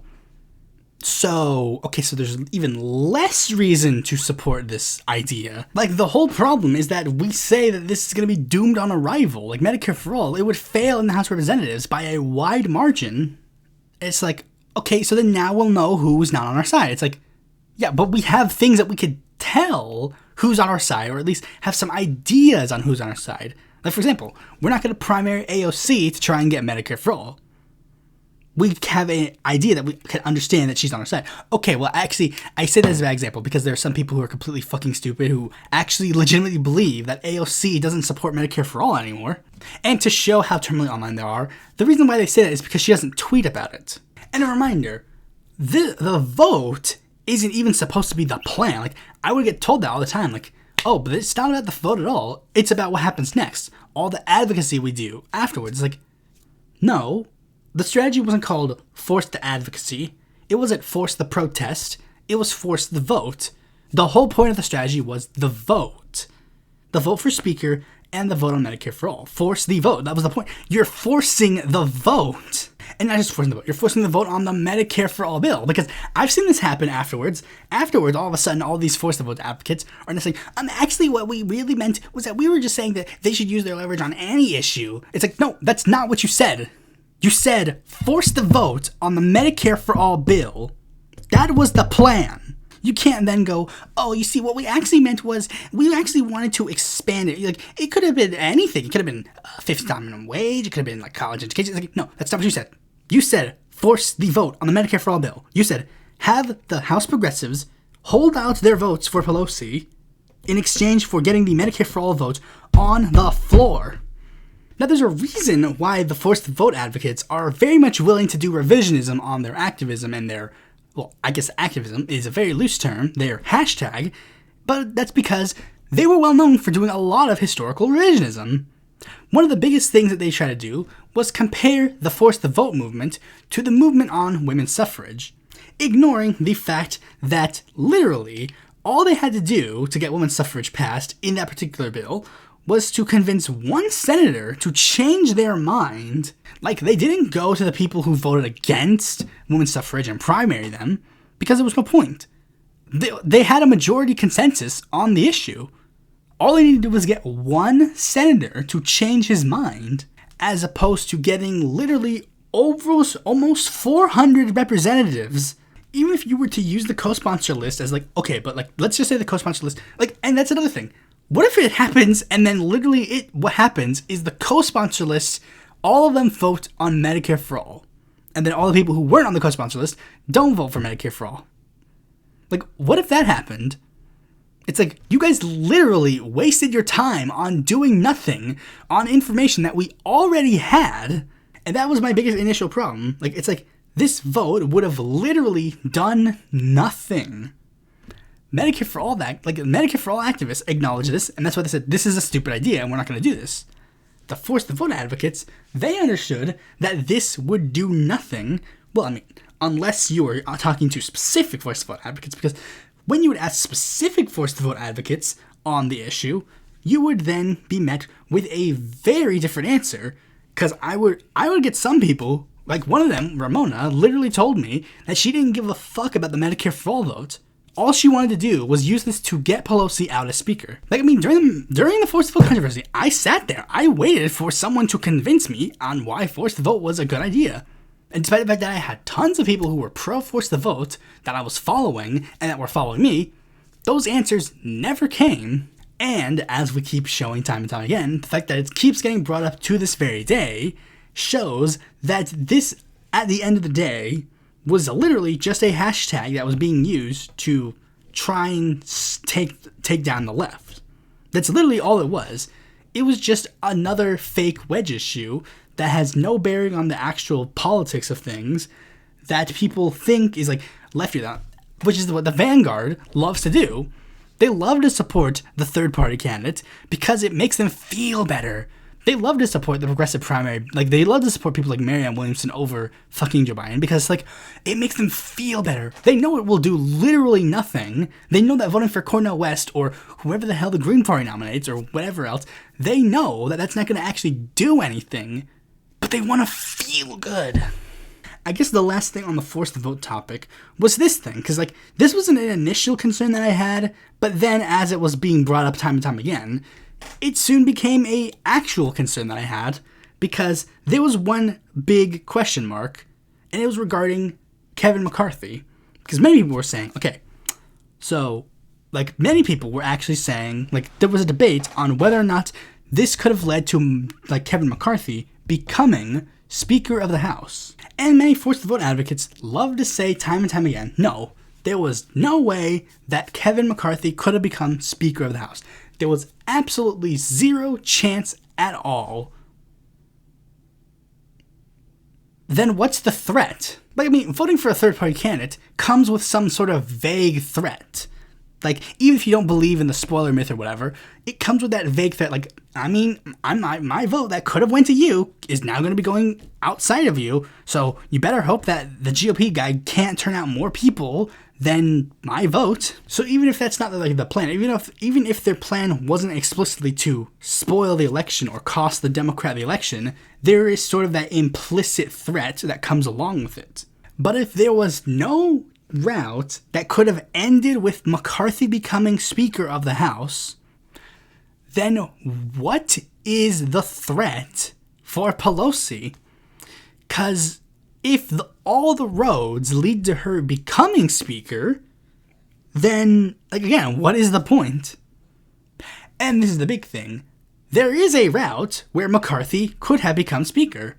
So there's even less reason to support this idea. The whole problem is that we say that this is going to be doomed on arrival. Medicare for All, it would fail in the House of Representatives by a wide margin. It's so then now we'll know who's not on our side. It's yeah, but we have things that we could tell who's on our side, or at least have some ideas on who's on our side. For example, we're not going to primary AOC to try and get Medicare for All. We have an idea that we can understand that she's on our side. Okay, well, actually, I say that as a bad example because there are some people who are completely fucking stupid who actually legitimately believe that AOC doesn't support Medicare for All anymore. And to show how terminally online they are, the reason why they say that is because she doesn't tweet about it. And a reminder, the vote isn't even supposed to be the plan. I would get told that all the time, oh, but it's not about the vote at all. It's about what happens next. All the advocacy we do afterwards. No. The strategy wasn't called force the advocacy. It wasn't force the protest. It was force the vote. The whole point of the strategy was the vote. The vote for speaker and the vote on Medicare for All. Force the vote. That was the point. You're forcing the vote. And not just forcing the vote. You're forcing the vote on the Medicare for All bill. Because I've seen this happen afterwards. Afterwards, all of a sudden, all these force the vote advocates are just saying, actually what we really meant was that we were just saying that they should use their leverage on any issue. It's no, that's not what you said. You said, force the vote on the Medicare for All bill. That was the plan. You can't then go, oh, you see, what we actually meant was we actually wanted to expand it. It could have been anything. It could have been $50 minimum wage. It could have been college education. No, that's not what you said. You said, force the vote on the Medicare for All bill. You said, have the House progressives hold out their votes for Pelosi in exchange for getting the Medicare for All vote on the floor. Now, there's a reason why the forced vote advocates are very much willing to do revisionism on their activism and their, I guess activism is a very loose term, their hashtag, but that's because they were well known for doing a lot of historical revisionism. One of the biggest things that they tried to do was compare the forced the vote movement to the movement on women's suffrage, ignoring the fact that literally all they had to do to get women's suffrage passed in that particular bill was to convince one senator to change their mind. They didn't go to the people who voted against women's suffrage and primary them, because there was no point. They had a majority consensus on the issue. All they needed to do was get one senator to change his mind, as opposed to getting literally almost 400 representatives. Even if you were to use the co-sponsor list as let's just say the co-sponsor list, and that's another thing. What if it happens and then literally what happens is the co-sponsor list, all of them vote on Medicare for All. And then all the people who weren't on the co-sponsor list don't vote for Medicare for All. What if that happened? It's you guys literally wasted your time on doing nothing on information that we already had. And that was my biggest initial problem. This vote would have literally done nothing. Medicare for All Medicare for All activists acknowledge this, and that's why they said this is a stupid idea and we're not going to do this. The force the vote advocates, they understood that this would do nothing. Well, unless you were talking to specific force the vote advocates, because when you would ask specific force the vote advocates on the issue, you would then be met with a very different answer. Because I would get some people Like, one of them, Ramona, literally told me that she didn't give a fuck about the Medicare for All vote. All she wanted to do was use this to get Pelosi out as speaker. Like, I mean, during the forced vote controversy, I sat there. I waited for someone to convince me on why forced vote was a good idea. And despite the fact that I had tons of people who were pro-forced vote that I was following and that were following me, those answers never came. And as we keep showing time and time again, the fact that it keeps getting brought up to this very day shows that this, at the end of the day, was literally just a hashtag that was being used to try and take down the left. That's literally all it was. It was just another fake wedge issue that has no bearing on the actual politics of things that people think is like lefty, which is what the Vanguard loves to do. They love to support the third-party candidate because it makes them feel better. They love to support the progressive primary. Like, they love to support people like Marianne Williamson over fucking Joe Biden because, like, it makes them feel better. They know it will do literally nothing. They know that voting for Cornel West or whoever the hell the Green Party nominates or whatever else, they know that that's not going to actually do anything, but they want to feel good. I guess the last thing on the forced vote topic was this thing, because, like, this wasn't an initial concern that I had, but then as it was being brought up time and time again, it soon became a actual concern that I had, because there was one big question mark, and it was regarding Kevin McCarthy. Because many people were saying, okay, so, like, many people were actually saying, like, there was a debate on whether or not this could have led to, like, Kevin McCarthy becoming Speaker of the House. And many forced vote advocates love to say time and time again, no, there was no way that Kevin McCarthy could have become Speaker of the House. There was absolutely zero chance at all. Then what's the threat? Like, I mean, voting for a third-party candidate comes with some sort of vague threat. Like, even if you don't believe in the spoiler myth or whatever, it comes with that vague threat. Like, I mean, my vote that could have went to you is now going to be going outside of you, so you better hope that the GOP guy can't turn out more people than my vote. So even if that's not like the plan, even if their plan wasn't explicitly to spoil the election or cost the Democrat the election, there is sort of that implicit threat that comes along with it. But if there was no route that could have ended with McCarthy becoming Speaker of the House, then what is the threat for Pelosi? Because if all the roads lead to her becoming Speaker, then, like, again, what is the point? And this is the big thing. There is a route where McCarthy could have become Speaker.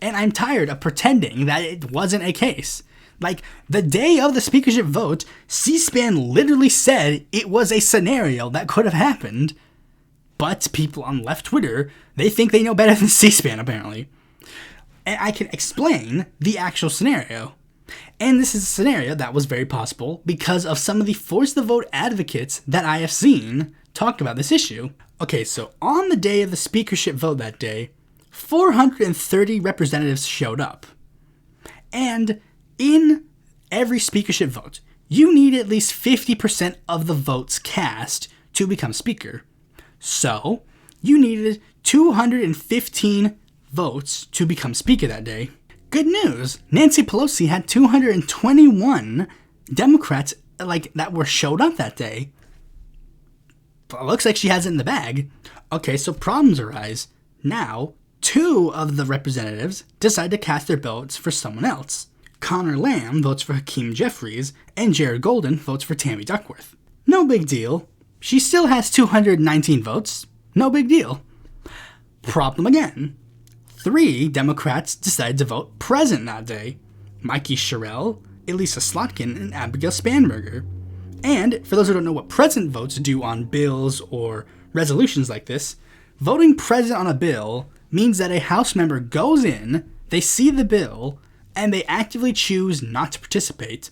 And I'm tired of pretending that it wasn't a case. Like, the day of the speakership vote, C-SPAN literally said it was a scenario that could have happened. But people on left Twitter, they think they know better than C-SPAN, apparently. And I can explain the actual scenario. And this is a scenario that was very possible because of some of the force the vote advocates that I have seen talk about this issue. Okay, so on the day of the speakership vote that day, 430 representatives showed up. And in every speakership vote, you need at least 50% of the votes cast to become speaker. So, you needed 215 votes to become speaker that day. Good news, Nancy Pelosi had 221 Democrats that were showed up that day. But it looks like she has it in the bag. Okay, so problems arise. Now, 2 of the representatives decide to cast their votes for someone else. Connor Lamb votes for Hakeem Jeffries, and Jared Golden votes for Tammy Duckworth. No big deal. She still has 219 votes. No big deal. Problem again. 3 Democrats decided to vote present that day. Mikey Sherrill, Elisa Slotkin, and Abigail Spanberger. And, for those who don't know what present votes do on bills or resolutions like this, voting present on a bill means that a House member goes in, they see the bill, and they actively choose not to participate.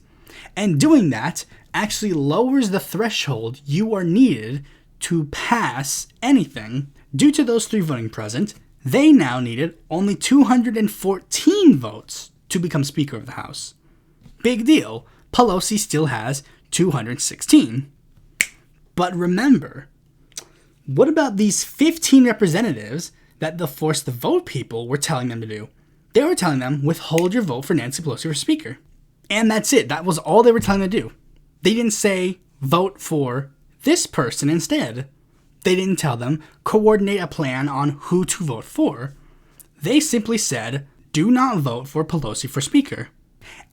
And doing that actually lowers the threshold you are needed to pass anything. Due to those 3 voting present, they now needed only 214 votes to become Speaker of the House. Big deal. Pelosi still has 216. But remember, what about these 15 representatives that the force the vote people were telling them to do? They were telling them, withhold your vote for Nancy Pelosi for Speaker. And that's it. That was all they were telling them to do. They didn't say, vote for this person instead. They didn't tell them, coordinate a plan on who to vote for. They simply said, do not vote for Pelosi for Speaker.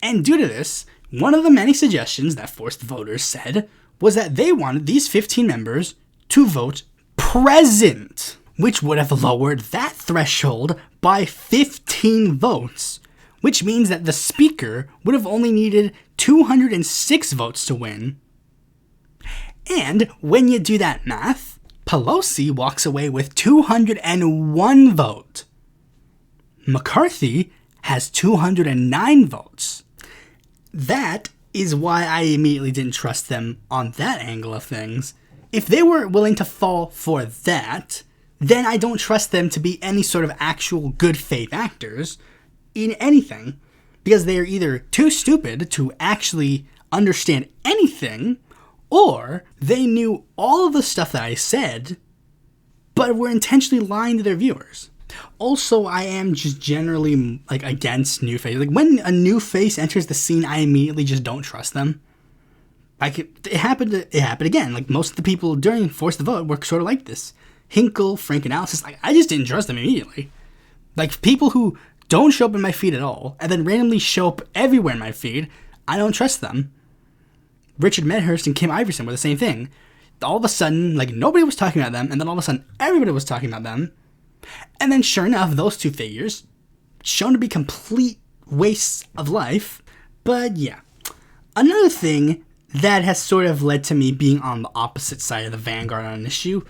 And due to this, one of the many suggestions that forced voters said was that they wanted these 15 members to vote present, which would have lowered that threshold by 15 votes, which means that the Speaker would have only needed 206 votes to win. And when you do that math, Pelosi walks away with 201 votes. McCarthy has 209 votes. That is why I immediately didn't trust them on that angle of things. If they were willing to fall for that, then I don't trust them to be any sort of actual good faith actors in anything, because they are either too stupid to actually understand anything, or they knew all of the stuff that I said, but were intentionally lying to their viewers. Also, I am just generally against new faces. Like when a new face enters the scene, I immediately just don't trust them. It happened again. Like most of the people during Force the Vote were sort of like this. Hinkle, Frank Analysis, I just didn't trust them immediately. Like people who don't show up in my feed at all, and then randomly show up everywhere in my feed, I don't trust them. Richard Medhurst and Kim Iverson were the same thing. All of a sudden, nobody was talking about them, and then all of a sudden, everybody was talking about them. And then sure enough, those two figures, shown to be complete wastes of life. But yeah, another thing that has sort of led to me being on the opposite side of the Vanguard on an issue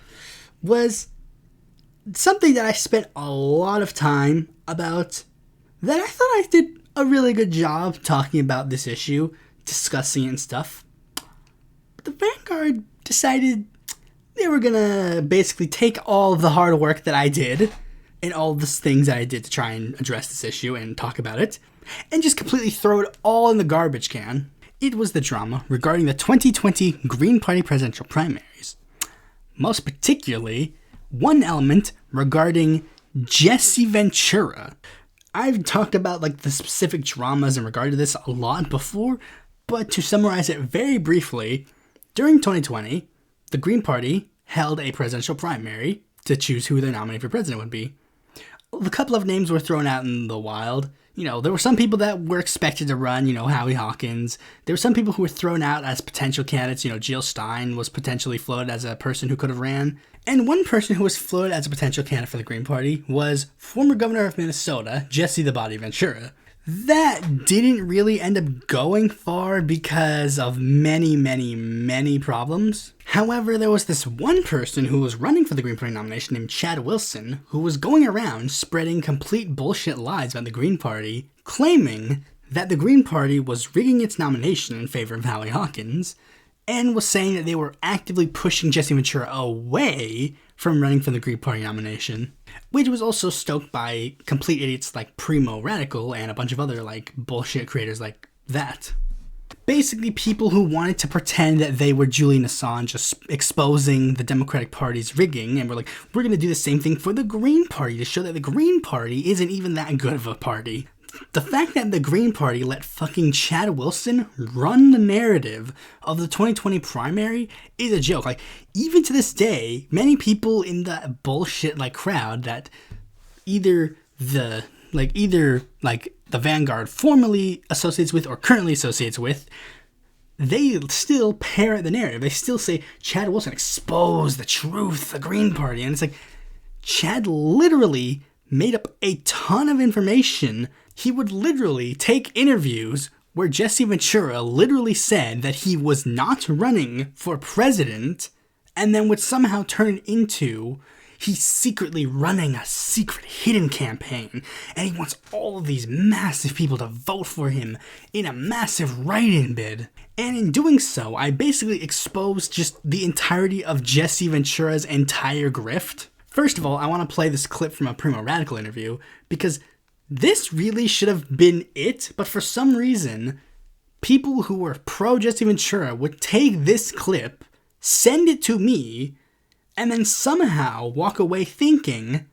was something that I spent a lot of time about, that I thought I did a really good job talking about this issue, discussing it and stuff. But the Vanguard decided they were gonna basically take all of the hard work that I did and all the things that I did to try and address this issue and talk about it, and just completely throw it all in the garbage can. It was the drama regarding the 2020 Green Party presidential primaries. Most particularly, one element regarding Jesse Ventura. I've talked about the specific dramas in regard to this a lot before, but to summarize it very briefly, during 2020, the Green Party held a presidential primary to choose who their nominee for president would be. A couple of names were thrown out in the wild. There were some people that were expected to run, Howie Hawkins. There were some people who were thrown out as potential candidates. Jill Stein was potentially floated as a person who could have ran. And one person who was floated as a potential candidate for the Green Party was former governor of Minnesota, Jesse the Body Ventura. That didn't really end up going far because of many, many, many problems. However, there was this one person who was running for the Green Party nomination named Chad Wilson, who was going around spreading complete bullshit lies about the Green Party, claiming that the Green Party was rigging its nomination in favor of Howie Hawkins, and was saying that they were actively pushing Jesse Ventura away from running for the Green Party nomination, which was also stoked by complete idiots like Primo Radical and a bunch of other bullshit creators like that. Basically people who wanted to pretend that they were Julian Assange, just exposing the Democratic Party's rigging, and were like, we're going to do the same thing for the Green Party to show that the Green Party isn't even that good of a party. The fact that the Green Party let fucking Chad Wilson run the narrative of the 2020 primary is a joke. Even to this day, many people in the bullshit crowd that either the Vanguard formerly associates with or currently associates with, they still parrot the narrative. They still say Chad Wilson exposed the truth, the Green Party, and it's Chad literally made up a ton of information. He would literally take interviews where Jesse Ventura literally said that he was not running for president, and then would somehow turn it into he's secretly running a secret hidden campaign, and he wants all of these massive people to vote for him in a massive write-in bid. And in doing so, I basically exposed just the entirety of Jesse Ventura's entire grift. First of all, I want to play this clip from a Primo Radical interview, because this really should have been it, but for some reason, people who were pro Jesse Ventura would take this clip, send it to me, and then somehow walk away thinking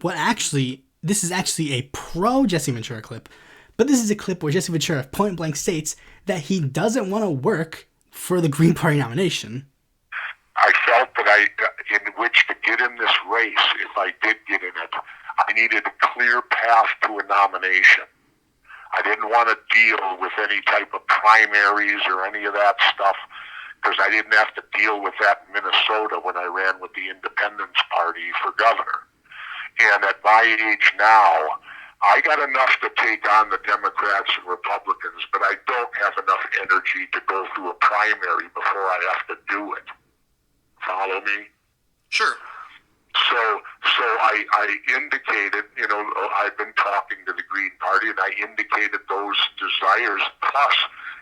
what actually this is actually a pro-Jesse Ventura clip, but this is a clip where Jesse Ventura point blank states that he doesn't want to work for the Green Party nomination. I felt that in which to get in this race, if I did get in it, I needed a clear path to a nomination. I didn't want to deal with any type of primaries or any of that stuff, because I didn't have to deal with that in Minnesota when I ran with the Independence Party for governor. And at my age now, I got enough to take on the Democrats and Republicans, but I don't have enough energy to go through a primary before I have to do it. Follow me? Sure. So I indicated, I've been talking to the Green Party, and I indicated those desires. Plus,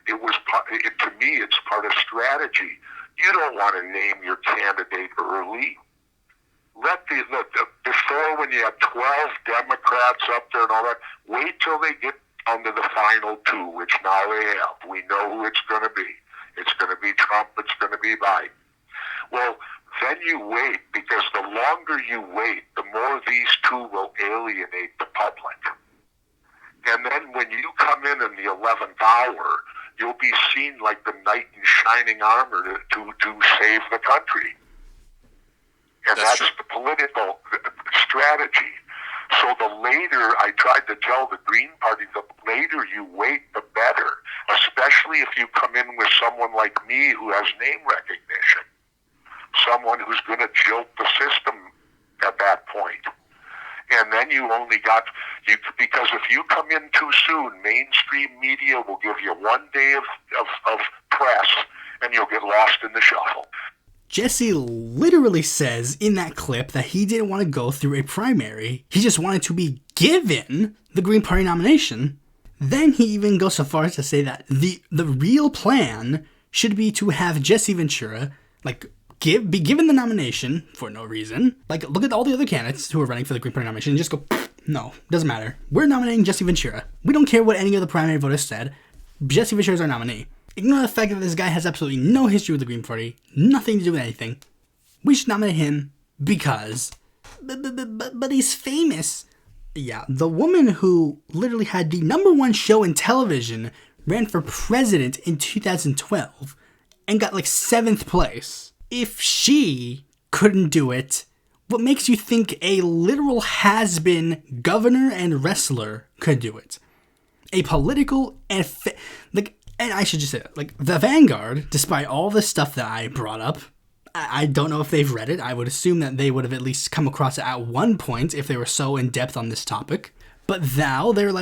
to me, it's part of strategy. You don't want to name your candidate early. Before, when you have 12 Democrats up there and all that, wait till they get down to the final two, which now they have. We know who it's going to be. It's going to be Trump. It's going to be Biden. Well, then you wait, because the longer you wait, the more these two will alienate the public. And then when you come in the 11th hour, you'll be seen like the knight in shining armor to save the country. And that's the political strategy. So the later, I tried to tell the Green Party, the later you wait, the better, especially if you come in with someone like me who has name recognition, someone who's going to jilt the system at that point. And then you only because if you come in too soon, mainstream media will give you 1 day of press, and you'll get lost in the shuffle. Jesse literally says in that clip that he didn't want to go through a primary. He just wanted to be given the Green Party nomination. Then he even goes so far as to say that the real plan should be to have Jesse Ventura, be given the nomination for no reason. Look at all the other candidates who are running for the Green Party nomination and just go, no, doesn't matter. We're nominating Jesse Ventura. We don't care what any of the primary voters said. Jesse Ventura is our nominee. Ignore the fact that this guy has absolutely no history with the Green Party, nothing to do with anything. We should nominate him because, but he's famous. Yeah, the woman who literally had the #1 show in television ran for president in 2012 and got 7th place. If she couldn't do it, what makes you think a literal has-been governor and wrestler could do it? A political and and I should just say that, the Vanguard, despite all the stuff that I brought up, I don't know if they've read it. I would assume that they would have at least come across it at one point if they were so in-depth on this topic. But now they're,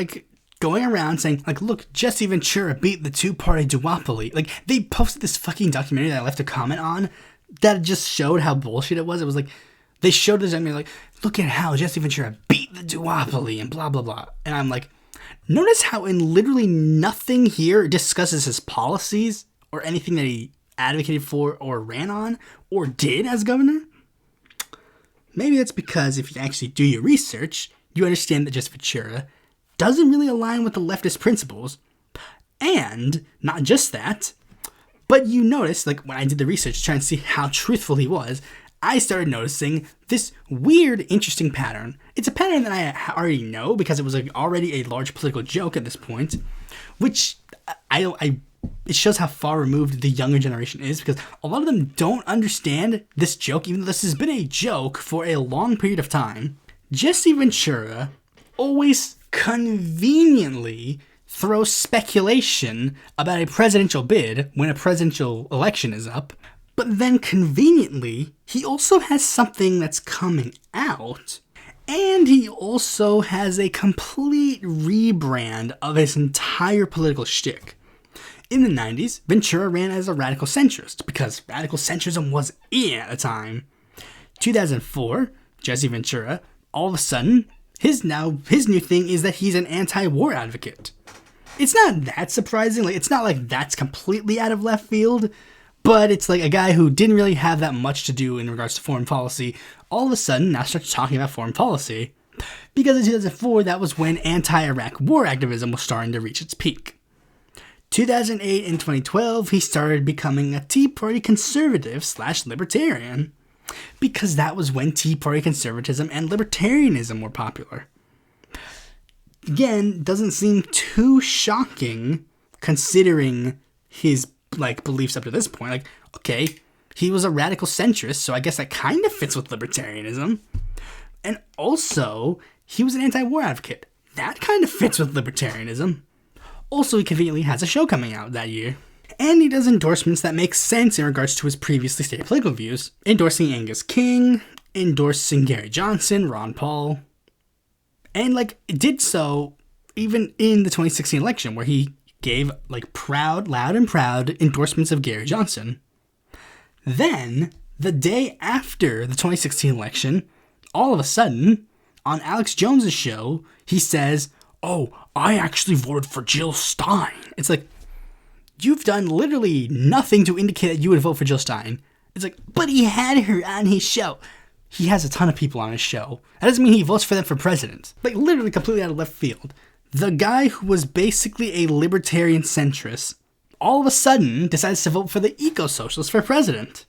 going around saying, look, Jesse Ventura beat the two-party duopoly. They posted this fucking documentary that I left a comment on that just showed how bullshit it was. It was they showed this documentary, look at how Jesse Ventura beat the duopoly and blah, blah, blah. And I'm notice how in literally nothing here discusses his policies or anything that he advocated for or ran on or did as governor? Maybe that's because if you actually do your research, you understand that Jesse Ventura doesn't really align with the leftist principles. And not just that, but you notice, when I did the research trying to see how truthful he was, I started noticing this weird, interesting pattern. It's a pattern that I already know because it was already a large political joke at this point, which it shows how far removed the younger generation is, because a lot of them don't understand this joke, even though this has been a joke for a long period of time. Jesse Ventura always conveniently throws speculation about a presidential bid when a presidential election is up. But then conveniently, he also has something that's coming out, and he also has a complete rebrand of his entire political shtick. In the 90s, Ventura ran as a radical centrist, because radical centrism was in at the time. 2004, Jesse Ventura, all of a sudden, his new thing is that he's an anti-war advocate. It's not that surprising, it's not that's completely out of left field, but it's a guy who didn't really have that much to do in regards to foreign policy, all of a sudden now starts talking about foreign policy. Because in 2004, that was when anti-Iraq war activism was starting to reach its peak. 2008 and 2012, he started becoming a Tea Party conservative / libertarian, because that was when Tea Party conservatism and libertarianism were popular. again, doesn't seem too shocking considering his, like, beliefs up to this point. Like, okay, he was a radical centrist, so I guess that kind of fits with libertarianism. And also, he was an anti-war advocate. That kind of fits with libertarianism. Also, he conveniently has a show coming out that year. And he does endorsements that make sense in regards to his previously stated political views. Endorsing Angus King, endorsing Gary Johnson, Ron Paul. And, like, did so even in the 2016 election, where he gave, like, loud and proud endorsements of Gary Johnson. Then, the day after the 2016 election, all of a sudden, on Alex Jones's show, he says, "Oh, I actually voted for Jill Stein." It's like, you've done literally nothing to indicate that you would vote for Jill Stein. It's like, but he had her on his show. He has a ton of people on his show. That doesn't mean he votes for them for president. Like, literally completely out of left field. The guy who was basically a libertarian centrist all of a sudden decides to vote for the eco-socialist for president.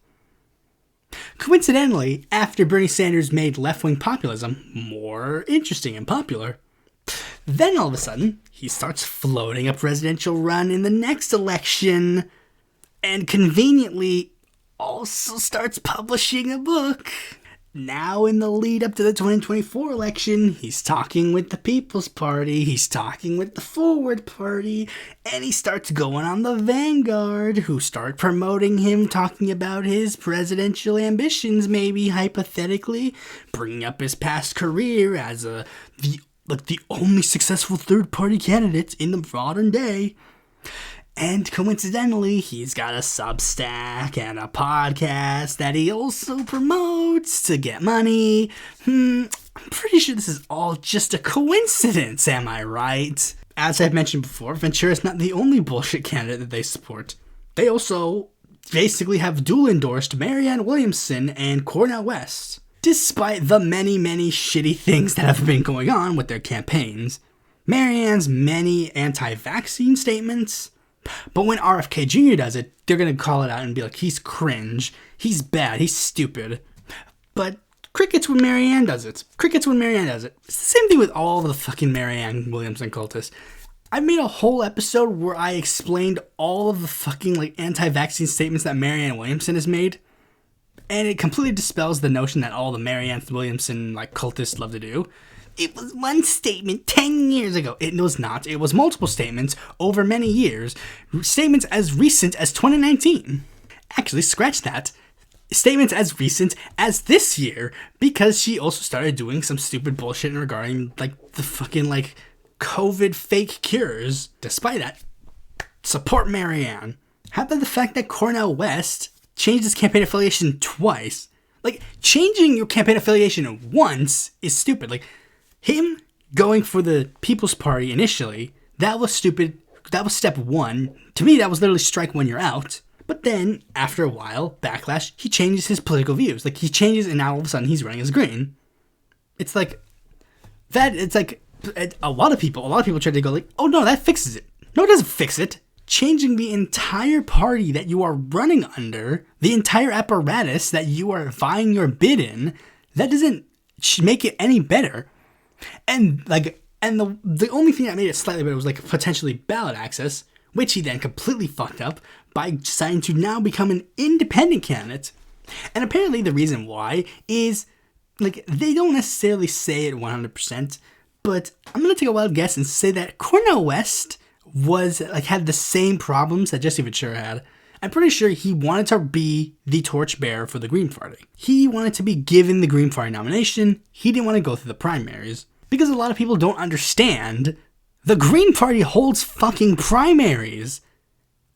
Coincidentally, after Bernie Sanders made left-wing populism more interesting and popular, then all of a sudden, he starts floating a presidential run in the next election, and conveniently also starts publishing a book. Now in the lead up to the 2024 election, he's talking with the People's Party, he's talking with the Forward Party, and he starts going on the Vanguard, who start promoting him, talking about his presidential ambitions, maybe hypothetically, bringing up his past career as the only successful third-party candidate in the modern day. And coincidentally, he's got a Substack and a podcast that he also promotes to get money. I'm pretty sure this is all just a coincidence, am I right? As I've mentioned before, Ventura is not the only bullshit candidate that they support. They also basically have dual endorsed Marianne Williamson and Cornel West. Despite the many, many shitty things that have been going on with their campaigns, Marianne's many anti-vaccine statements. But when RFK Jr. does it, they're going to call it out and be like, he's cringe, he's bad, he's stupid. But crickets when Marianne does it. It's the same thing with all the fucking Marianne Williamson cultists. I made a whole episode where I explained all of the fucking, like, anti-vaccine statements that Marianne Williamson has made. And it completely dispels the notion that all the Marianne Williamson, like, cultists love to do. It was one statement 10 years ago. It was not. It was multiple statements over many years. Statements as recent as 2019. Actually, scratch that. Statements as recent as this year. Because she also started doing some stupid bullshit regarding, like, the fucking, like, COVID fake cures. Despite that, support Marianne. How about the fact that Cornel West changed his campaign affiliation twice? Like, changing your campaign affiliation once is stupid. Like, him going for the People's Party initially, that was stupid. That was step one. To me, that was literally strike when you're out. But then, after a while, backlash, he changes his political views. Like, he changes and now all of a sudden he's running as Green. It's like, a lot of people try to go like, oh no, that fixes it. No, it doesn't fix it. Changing the entire party that you are running under, the entire apparatus that you are vying your bid in, that doesn't make it any better. And the only thing that made it slightly better was, like, potentially ballot access, which he then completely fucked up by deciding to now become an independent candidate. And apparently the reason why is, like, they don't necessarily say it 100%, but I'm gonna take a wild guess and say that Cornel West had the same problems that Jesse Ventura had. I'm pretty sure he wanted to be the torchbearer for the Green Party. He wanted to be given the Green Party nomination. He didn't want to go through the primaries. Because a lot of people don't understand, the Green Party holds fucking primaries.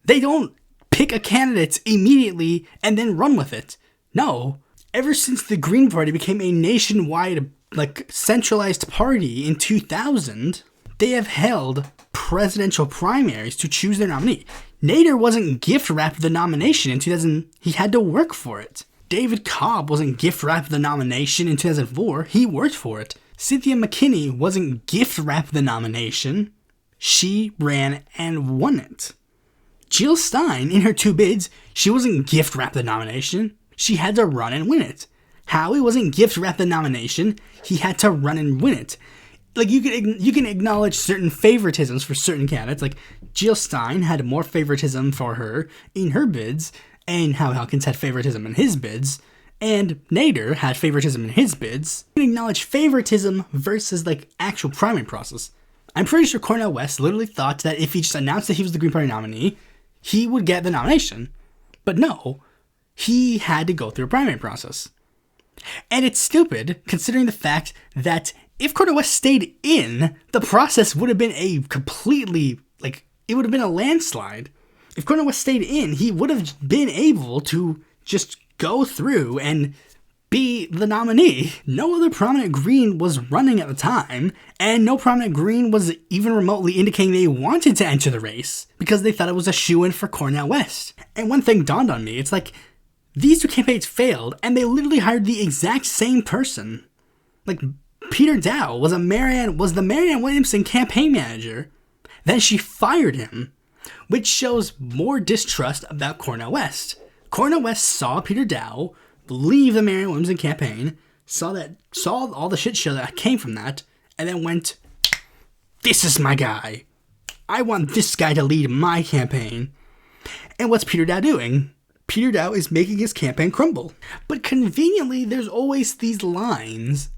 They don't pick a candidate immediately and then run with it. No. Ever since the Green Party became a nationwide, like, centralized party in 2000, they have held presidential primaries to choose their nominee. Nader wasn't gift-wrapped the nomination in 2000. He had to work for it. David Cobb wasn't gift-wrapped the nomination in 2004. He worked for it. Cynthia McKinney wasn't gift-wrapped the nomination. She ran and won it. Jill Stein, in her two bids, she wasn't gift-wrapped the nomination. She had to run and win it. Howie wasn't gift-wrapped the nomination. He had to run and win it. like, you can acknowledge certain favoritisms for certain candidates. Like, Jill Stein had more favoritism for her in her bids, and Hal Hawkins had favoritism in his bids, and Nader had favoritism in his bids. You can acknowledge favoritism versus, like, actual primary process. I'm pretty sure Cornel West literally thought that if he just announced that he was the Green Party nominee, he would get the nomination. But no, he had to go through a primary process. And it's stupid, considering the fact that if Cornel West stayed in, the process would have been a completely, like, it would have been a landslide. If Cornel West stayed in, he would have been able to just go through and be the nominee. No other prominent Green was running at the time, and no prominent Green was even remotely indicating they wanted to enter the race, because they thought it was a shoo-in for Cornel West. And one thing dawned on me, it's like, these two campaigns failed, and they literally hired the exact same person. Like, Peter Dow was the Marianne Williamson campaign manager. Then she fired him, which shows more distrust about Cornel West. Cornel West saw Peter Dow leave the Marianne Williamson campaign, saw all the shit show that came from that, and then went, "This is my guy. I want this guy to lead my campaign." And what's Peter Dow doing? Peter Dow is making his campaign crumble. But conveniently, there's always these lines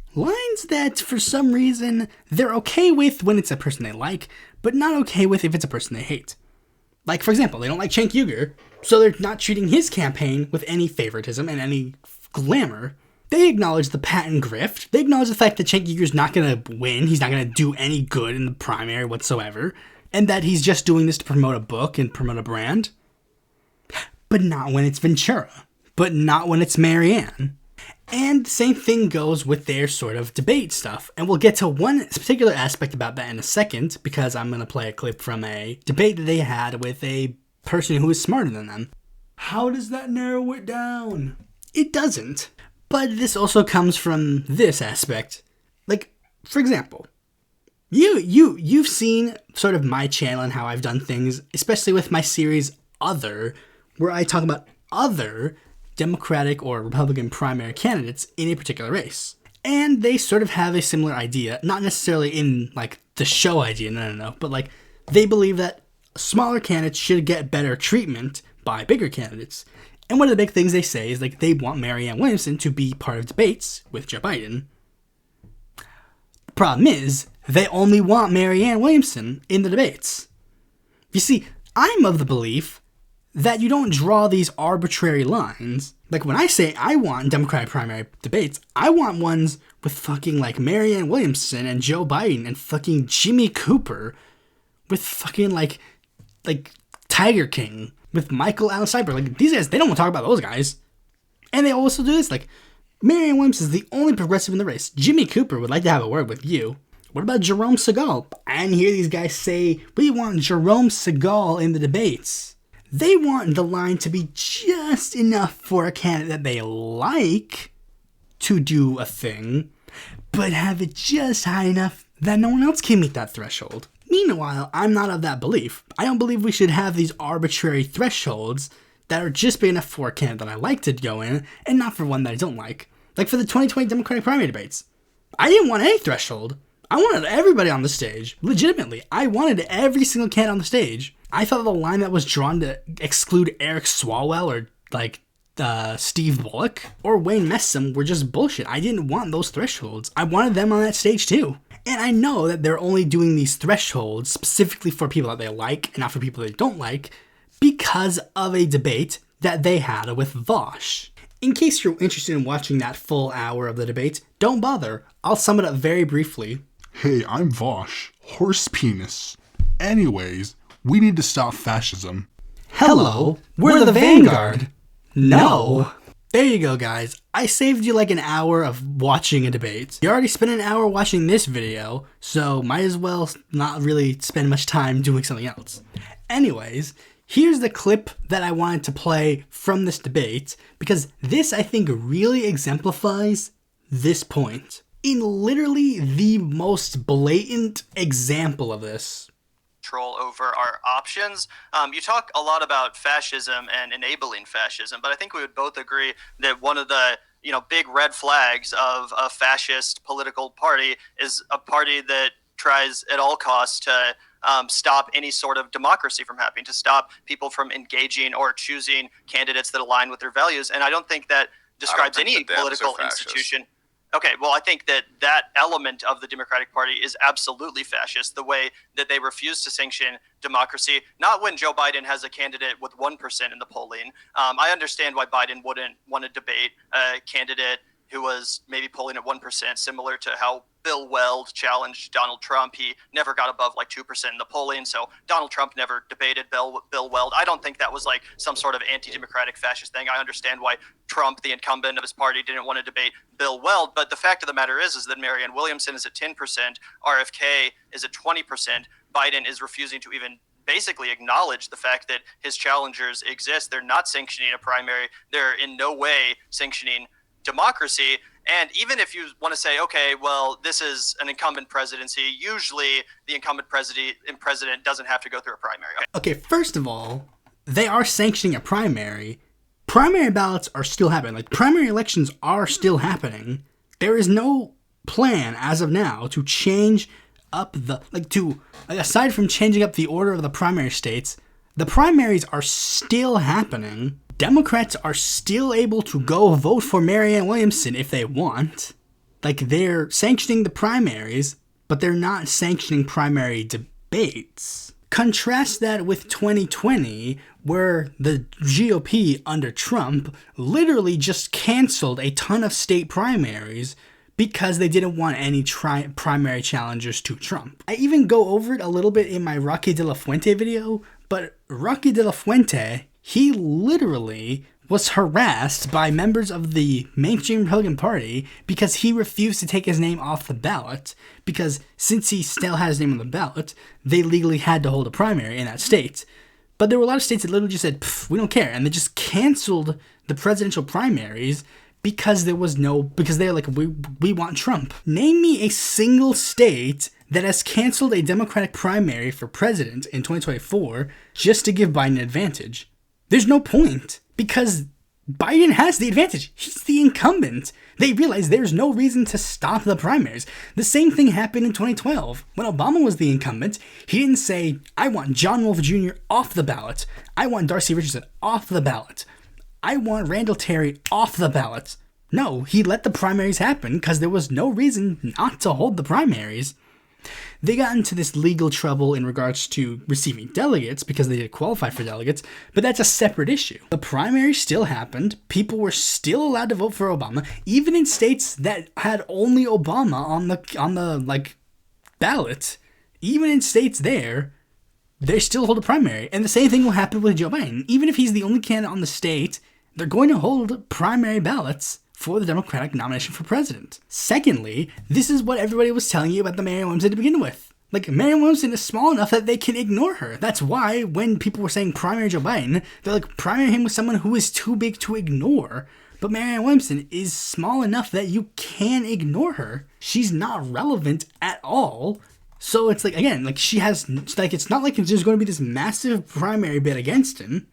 that for some reason they're okay with when it's a person they like, but not okay with if it's a person they hate. Like, for example, they don't like Cenk Uygur, so they're not treating his campaign with any favoritism and any glamour. They acknowledge the patent grift. They acknowledge the fact that Cenk Uygur's not going to win. He's not going to do any good in the primary whatsoever. And that he's just doing this to promote a book and promote a brand. But not when it's Ventura. But not when it's Marianne. And the same thing goes with their sort of debate stuff. And we'll get to one particular aspect about that in a second, because I'm going to play a clip from a debate that they had with a person who is smarter than them. How does that narrow it down? It doesn't. But this also comes from this aspect. Like, for example, you've seen sort of my channel and how I've done things, especially with my series Other, where I talk about other Democratic or Republican primary candidates in a particular race. And they sort of have a similar idea, not necessarily in, like, the show idea, no, but, like, they believe that smaller candidates should get better treatment by bigger candidates. And one of the big things they say is, like, they want Marianne Williamson to be part of debates with Joe Biden. The problem is, they only want Marianne Williamson in the debates. You see, I'm of the belief that you don't draw these arbitrary lines. Like, when I say I want Democratic primary debates, I want ones with fucking, like, Marianne Williamson and Joe Biden and fucking Jimmy Cooper with fucking, like Tiger King with Michael Allen Cyber. Like, these guys, they don't want to talk about those guys. And they also do this. Like, Marianne Williamson is the only progressive in the race. Jimmy Cooper would like to have a word with you. What about Jerome Segal? I didn't hear these guys say, we want Jerome Segal in the debates. They want the line to be just enough for a candidate that they like to do a thing, but have it just high enough that no one else can meet that threshold. Meanwhile, I'm not of that belief. I don't believe we should have these arbitrary thresholds that are just big enough for a candidate that I like to go in, and not for one that I don't like. Like for the 2020 Democratic primary debates. I didn't want any threshold. I wanted everybody on the stage. Legitimately, I wanted every single candidate on the stage. I thought the line that was drawn to exclude Eric Swalwell or, like, Steve Bullock or Wayne Messam were just bullshit. I didn't want those thresholds. I wanted them on that stage too. And I know that they're only doing these thresholds specifically for people that they like and not for people they don't like because of a debate that they had with Vosh. In case you're interested in watching that full hour of the debate, don't bother. I'll sum it up very briefly. Hey, I'm Vosh. Horse penis. Anyways, we need to stop fascism. Hello, we're the Vanguard. No. There you go, guys. I saved you like an hour of watching a debate. You already spent an hour watching this video, so might as well not really spend much time doing something else. Anyways, here's the clip that I wanted to play from this debate, because this, I think, really exemplifies this point. In literally the most blatant example of this. Control over our options. You talk a lot about fascism and enabling fascism, but I think we would both agree that one of the big red flags of a fascist political party is a party that tries at all costs to stop any sort of democracy from happening, to stop people from engaging or choosing candidates that align with their values. And I don't think that describes any political institution. Okay, well, I think that element of the Democratic Party is absolutely fascist, the way that they refuse to sanction democracy, not when Joe Biden has a candidate with 1% in the polling. I understand why Biden wouldn't want to debate a candidate who was maybe polling at 1%, similar to how Bill Weld challenged Donald Trump. He never got above 2% in the polling, so Donald Trump never debated Bill Weld. I don't think that was some sort of anti-democratic fascist thing. I understand why Trump, the incumbent of his party, didn't want to debate Bill Weld, but the fact of the matter is that Marianne Williamson is at 10%, RFK is at 20%, Biden is refusing to even basically acknowledge the fact that his challengers exist. They're not sanctioning a primary. They're in no way sanctioning democracy. And even if you want to say, okay, well, this is an incumbent presidency, usually the incumbent president doesn't have to go through a primary. Okay, first of all, they are sanctioning a primary. Primary ballots are still happening. Primary elections are still happening. There is no plan as of now to change up aside from changing up the order of the primary states, the primaries are still happening. Democrats are still able to go vote for Marianne Williamson if they want. They're sanctioning the primaries, but they're not sanctioning primary debates. Contrast that with 2020, where the GOP under Trump literally just canceled a ton of state primaries because they didn't want any primary challengers to Trump. I even go over it a little bit in my Rocky De La Fuente video, but Rocky De La Fuente, he literally was harassed by members of the mainstream Republican Party because he refused to take his name off the ballot, because since he still had his name on the ballot, they legally had to hold a primary in that state. But there were a lot of states that literally just said, we don't care, and they just canceled the presidential primaries because they're like, we want Trump. Name me a single state that has canceled a Democratic primary for president in 2024 just to give Biden an advantage. There's no point, because Biden has the advantage. He's the incumbent. They realize there's no reason to stop the primaries. The same thing happened in 2012. When Obama was the incumbent, he didn't say, I want John Wolf Jr. off the ballot. I want Darcy Richardson off the ballot. I want Randall Terry off the ballot. No, he let the primaries happen because there was no reason not to hold the primaries. They got into this legal trouble in regards to receiving delegates because they did qualify for delegates, but that's a separate issue. The primary still happened. People were still allowed to vote for Obama, even in states that had only Obama on the ballot. Even in states there, they still hold a primary. And the same thing will happen with Joe Biden. Even if he's the only candidate on the state, they're going to hold primary ballots for the Democratic nomination for president. Secondly, this is what everybody was telling you about the Marianne Williamson to begin with. Marianne Williamson is small enough that they can ignore her. That's why when people were saying primary Joe Biden, they're primary him with someone who is too big to ignore. But Marianne Williamson is small enough that you can ignore her. She's not relevant at all. So it's she has, it's not like there's going to be this massive primary bid against him.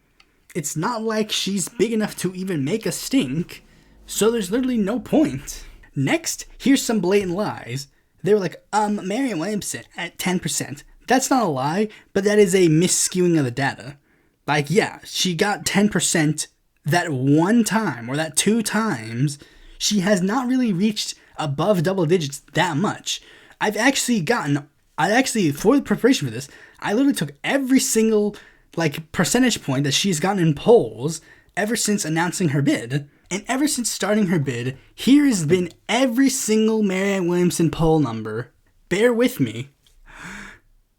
It's not like she's big enough to even make a stink. So there's literally no point. Next, here's some blatant lies. They were Marianne Williamson at 10%. That's not a lie, but that is a misskewing of the data. She got 10% that one time, or that two times. She has not really reached above double digits that much. For the preparation for this, I literally took every single, percentage point that she's gotten in polls ever since announcing her bid. And ever since starting her bid, here has been every single Marianne Williamson poll number. Bear with me.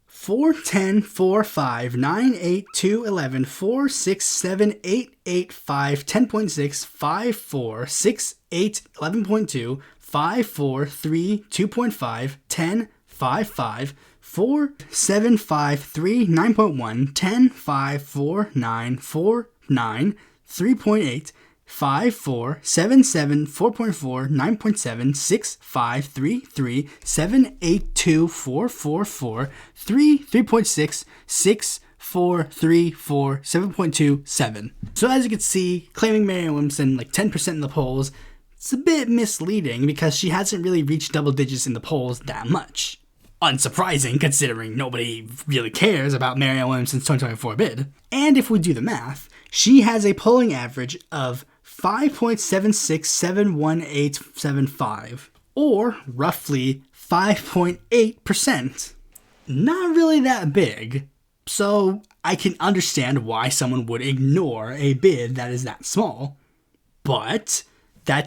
4, 10, 4, 5, 9, 8, 2, 11, 4, 6, 7, 8, 8, 5, 10.6, 5, 4, 6, 8, 11.2, 5, 4, 3, 2.5, 10, 5, 5, 4, 7, 5, 3, 9.1, 10, 5, 4, 9, 4, 9, 3.8, 5, 4, 7, 7, 4.4, 9.7, 6, 5, 3, 3, 7, 8, 2, 4, 4, 4, 3, 3.6, 6, 4, 3, 4, 7.2, 7. So as you can see, claiming Marianne Williamson 10% in the polls, It's a bit misleading because she hasn't really reached double digits in the polls that much. Unsurprising considering nobody really cares about Marianne Williamson's 2024 bid. And if we do the math, she has a polling average of 5.7671875, or roughly 5.8%. Not really that big, so I can understand why someone would ignore a bid that is that small. But they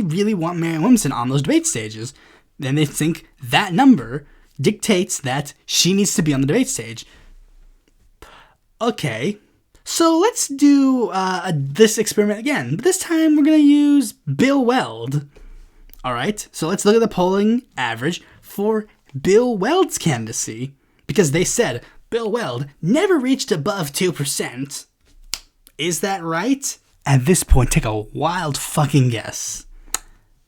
really want Marianne Williamson on those debate stages. Then they think that number dictates that she needs to be on the debate stage. Okay, so let's do this experiment again. But this time we're going to use Bill Weld. Alright, so let's look at the polling average for Bill Weld's candidacy. Because they said Bill Weld never reached above 2%. Is that right? At this point, take a wild fucking guess.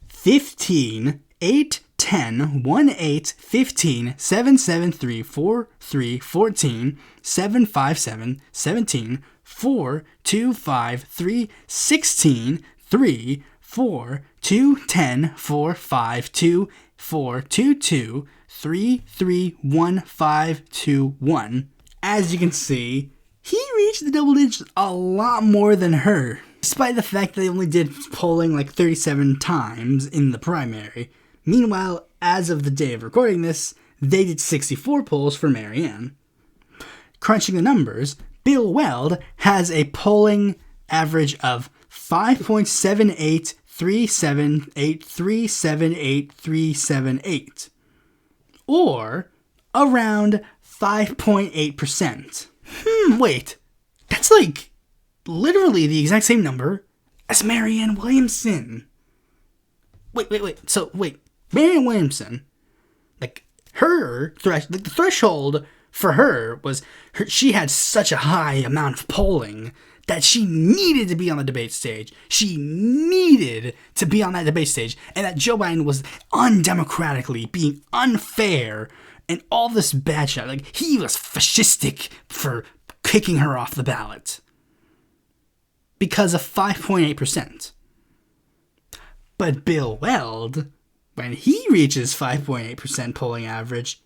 15, 8, 10, 1, 8, 15, 7, 7, 3, 4, 3, 14, 7, 5, 7, 17, 4, 2, 5, 3, 16, 3, 4, 2, 10, 4, 5, 2, 4, 2, 2, 3, 3, 1, 5, 2, 1. As you can see, he reached the double digits a lot more than her, despite the fact that they only did polling like 37 times in the primary. Meanwhile, as of the day of recording this, they did 64 polls for Marianne. Crunching the numbers, Bill Weld has a polling average of 5.783783783778, or around 5.8%. Wait, that's like literally the exact same number as Marianne Williamson. Wait. Marianne Williamson, like her the threshold for her was she had such a high amount of polling that she needed to be on the debate stage. She needed to be on that debate stage, and that Joe Biden was undemocratically being unfair and all this bad shit. Like, he was fascistic for kicking her off the ballot because of 5.8%. But Bill Weld, when he reaches 5.8% polling average,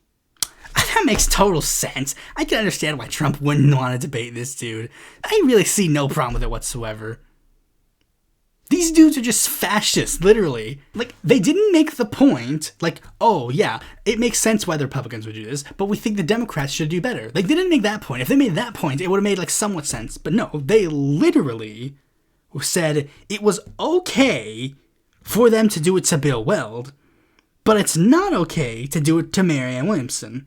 that makes total sense. I can understand why Trump wouldn't want to debate this dude. I really see no problem with it whatsoever. These dudes are just fascists, literally. Like, they didn't make the point, like, oh yeah, it makes sense why the Republicans would do this, but we think the Democrats should do better. Like, they didn't make that point. If they made that point, it would have made, like, somewhat sense. But no, they literally said it was okay for them to do it to Bill Weld, but it's not okay to do it to Marianne Williamson,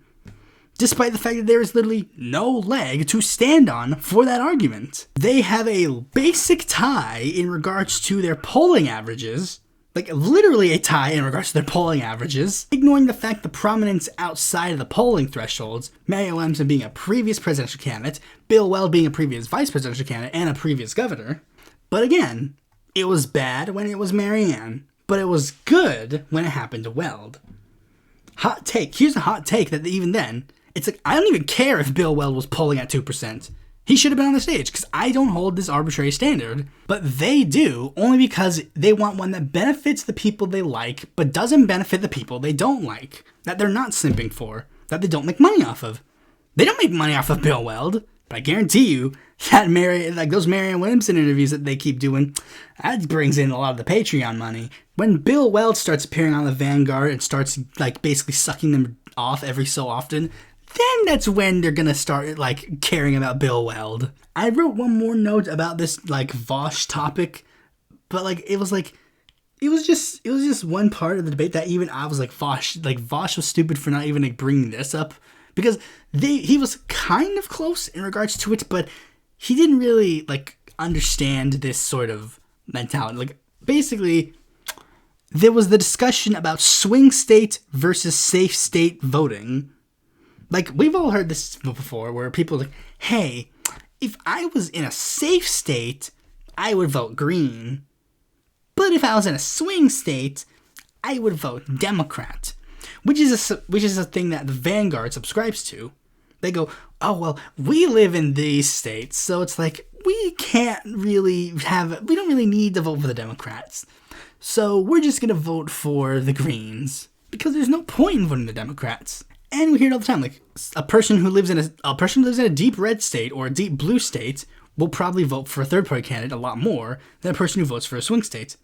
despite the fact that there is literally no leg to stand on for that argument. They have a basic tie in regards to their polling averages, like literally a tie in regards to their polling averages, ignoring the fact the prominence outside of the polling thresholds, Marianne Williamson being a previous presidential candidate, Bill Weld being a previous vice presidential candidate and a previous governor. But again, it was bad when it was Marianne, but it was good when it happened to Weld. Hot take. Here's a hot take that even then, it's like, I don't even care if Bill Weld was polling at 2%. He should have been on the stage, because I don't hold this arbitrary standard. But they do, only because they want one that benefits the people they like, but doesn't benefit the people they don't like, that they're not simping for, that they don't make money off of. They don't make money off of Bill Weld, but I guarantee you that those Marianne Williamson interviews that they keep doing, that brings in a lot of the Patreon money. When Bill Weld starts appearing on the Vanguard and starts like basically sucking them off every so often, then that's when they're gonna start like caring about Bill Weld. I wrote one more note about this like Vosh topic, but it was just one part of the debate that even I was like, Vosh was stupid for not even like bringing this up, because he was kind of close in regards to it, but he didn't really like understand this sort of mentality. Like, basically, there was the discussion about swing state versus safe state voting. Like, we've all heard this before, where people are like, hey, if I was in a safe state, I would vote green. But if I was in a swing state, I would vote Democrat. Which is a thing that the Vanguard subscribes to. They go, oh, well, we live in these states, so it's like, we we don't really need to vote for the Democrats. So we're just going to vote for the Greens because there's no point in voting the Democrats. And we hear it all the time. Like, a person who lives in a deep red state or a deep blue state will probably vote for a third-party candidate a lot more than a person who votes for a swing state.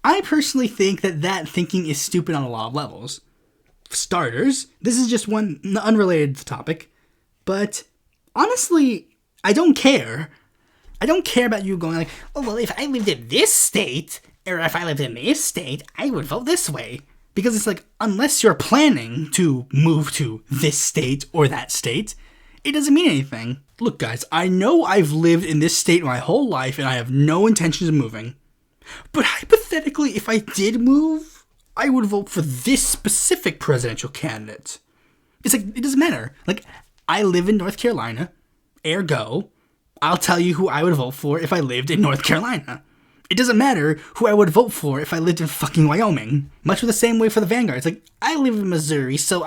I personally think that thinking is stupid on a lot of levels. For starters, this is just one unrelated topic, but honestly, I don't care. I don't care about you going like, oh, well, if I lived in this state, or if I lived in this state, I would vote this way. Because it's like, unless you're planning to move to this state or that state, it doesn't mean anything. Look, guys, I know I've lived in this state my whole life and I have no intentions of moving. But hypothetically, if I did move, I would vote for this specific presidential candidate. It's like, it doesn't matter. Like, I live in North Carolina, ergo, I'll tell you who I would vote for if I lived in North Carolina. It doesn't matter who I would vote for if I lived in fucking Wyoming. Much the same way for the Vanguard. It's like, I live in Missouri, so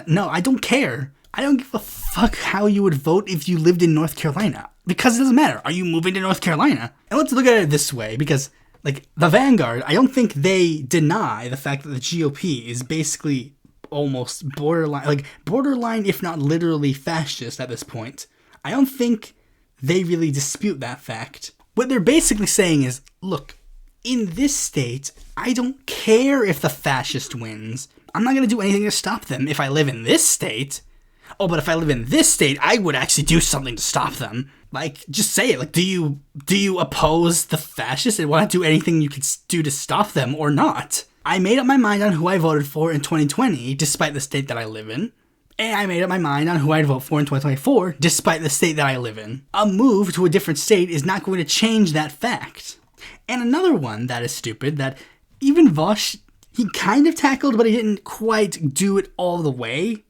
no, I don't care. I don't give a fuck how you would vote if you lived in North Carolina. Because it doesn't matter. Are you moving to North Carolina? And let's look at it this way, because, like, the Vanguard, I don't think they deny the fact that the GOP is basically almost borderline, if not literally fascist at this point. I don't think they really dispute that fact. What they're basically saying is, look, in this state, I don't care if the fascist wins. I'm not going to do anything to stop them if I live in this state. Oh, but if I live in this state, I would actually do something to stop them. Like, just say it. Like, do you oppose the fascists and want to do anything you could do to stop them or not? I made up my mind on who I voted for in 2020, despite the state that I live in. And I made up my mind on who I'd vote for in 2024, despite the state that I live in. A move to a different state is not going to change that fact. And another one that is stupid, that even Vosh, he kind of tackled, but he didn't quite do it all the way.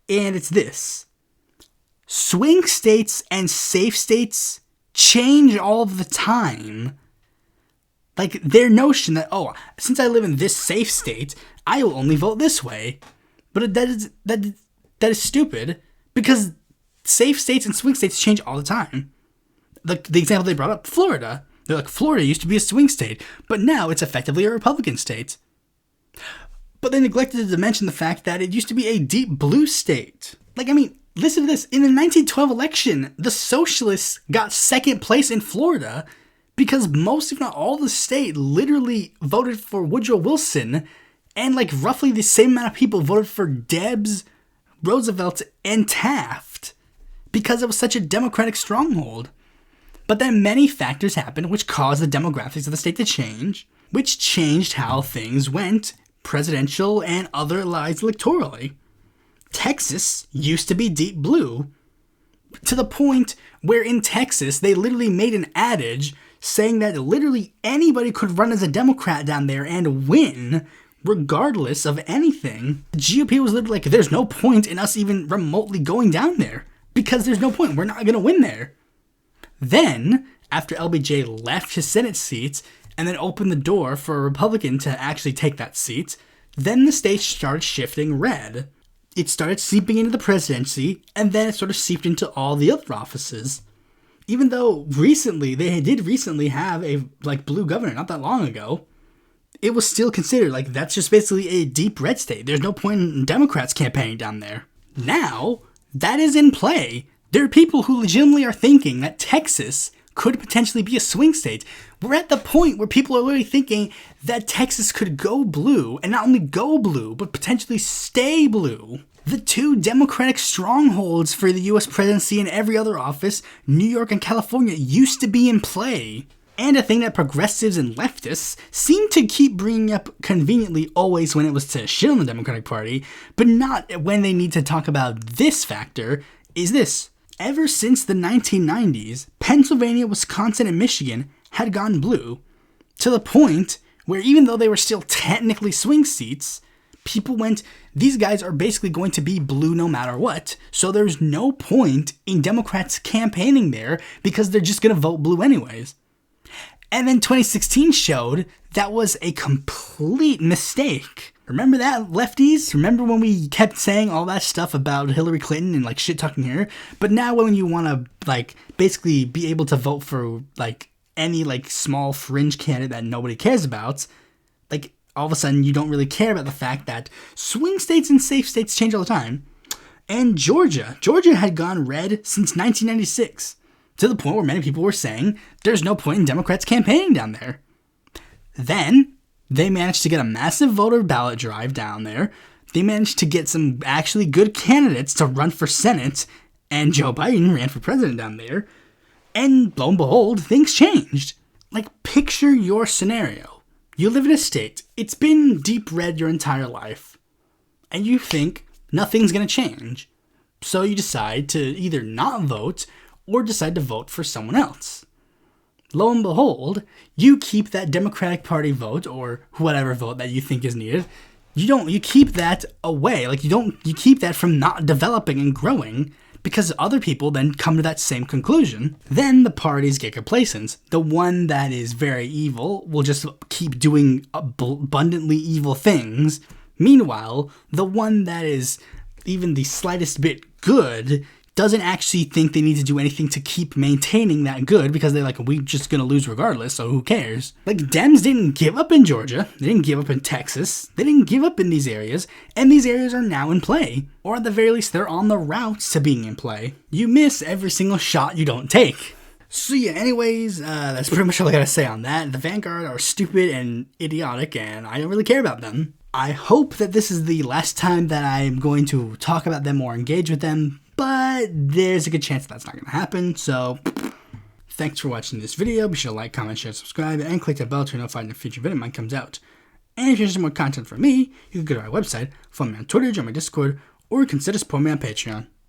And it's this. Swing states and safe states change all the time. Like, their notion that, oh, since I live in this safe state, I will only vote this way. But that is stupid, because safe states and swing states change all the time. The example they brought up, Florida. They're like, Florida used to be a swing state, but now it's effectively a Republican state. But they neglected to mention the fact that it used to be a deep blue state. Like, I mean, listen to this. In the 1912 election, the socialists got second place in Florida because most, if not all, the state literally voted for Woodrow Wilson, and like roughly the same amount of people voted for Debs, Roosevelt, and Taft because it was such a Democratic stronghold. But then many factors happened which caused the demographics of the state to change, which changed how things went, presidential and otherwise electorally. Texas used to be deep blue, to the point where in Texas they literally made an adage saying that literally anybody could run as a Democrat down there and win, regardless of anything. The GOP was literally like, there's no point in us even remotely going down there, because there's no point, we're not going to win there. Then, after LBJ left his Senate seat and then opened the door for a Republican to actually take that seat, then the state started shifting red. It started seeping into the presidency, and then it sort of seeped into all the other offices. Even though they did recently have a blue governor not that long ago, it was still considered like that's just basically a deep red state. There's no point in Democrats campaigning down there. Now, that is in play. There are people who legitimately are thinking that Texas could potentially be a swing state. We're at the point where people are literally thinking that Texas could go blue, and not only go blue, but potentially stay blue. The two Democratic strongholds for the U.S. presidency and every other office, New York and California, used to be in play. And a thing that progressives and leftists seem to keep bringing up conveniently always when it was to shit on the Democratic Party, but not when they need to talk about this factor, is this. Ever since the 1990s, Pennsylvania, Wisconsin, and Michigan had gone blue, to the point where even though they were still technically swing seats, people went, these guys are basically going to be blue no matter what, so there's no point in Democrats campaigning there because they're just going to vote blue anyways. And then 2016 showed that was a complete mistake. Remember that, lefties? Remember when we kept saying all that stuff about Hillary Clinton and, like, shit-talking her? But now when you want to, like, basically be able to vote for, like, any, like, small fringe candidate that nobody cares about, like, all of a sudden you don't really care about the fact that swing states and safe states change all the time. And Georgia had gone red since 1996, to the point where many people were saying there's no point in Democrats campaigning down there. Then they managed to get a massive voter ballot drive down there. They managed to get some actually good candidates to run for Senate, and Joe Biden ran for president down there. And lo and behold, things changed. Like, picture your scenario. You live in a state. It's been deep red your entire life. And you think nothing's going to change. So you decide to either not vote or decide to vote for someone else. Lo and behold, you keep that Democratic Party vote, or whatever vote that you think is needed. You keep that away. Like, you keep that from not developing and growing, because other people then come to that same conclusion. Then the parties get complacent. The one that is very evil will just keep doing abundantly evil things. Meanwhile, the one that is even the slightest bit good doesn't actually think they need to do anything to keep maintaining that good, because they're like, we're just going to lose regardless, so who cares? Like, Dems didn't give up in Georgia. They didn't give up in Texas. They didn't give up in these areas, and these areas are now in play. Or at the very least, they're on the route to being in play. You miss every single shot you don't take. So yeah, anyways, that's pretty much all I gotta say on that. The Vanguard are stupid and idiotic, and I don't really care about them. I hope that this is the last time that I'm going to talk about them or engage with them, but there's a good chance that's not going to happen, so thanks for watching this video. Be sure to like, comment, share, subscribe, and click the bell to be notified when a future video of mine comes out. And if you're interested in more content from me, you can go to my website, follow me on Twitter, join my Discord, or consider supporting me on Patreon.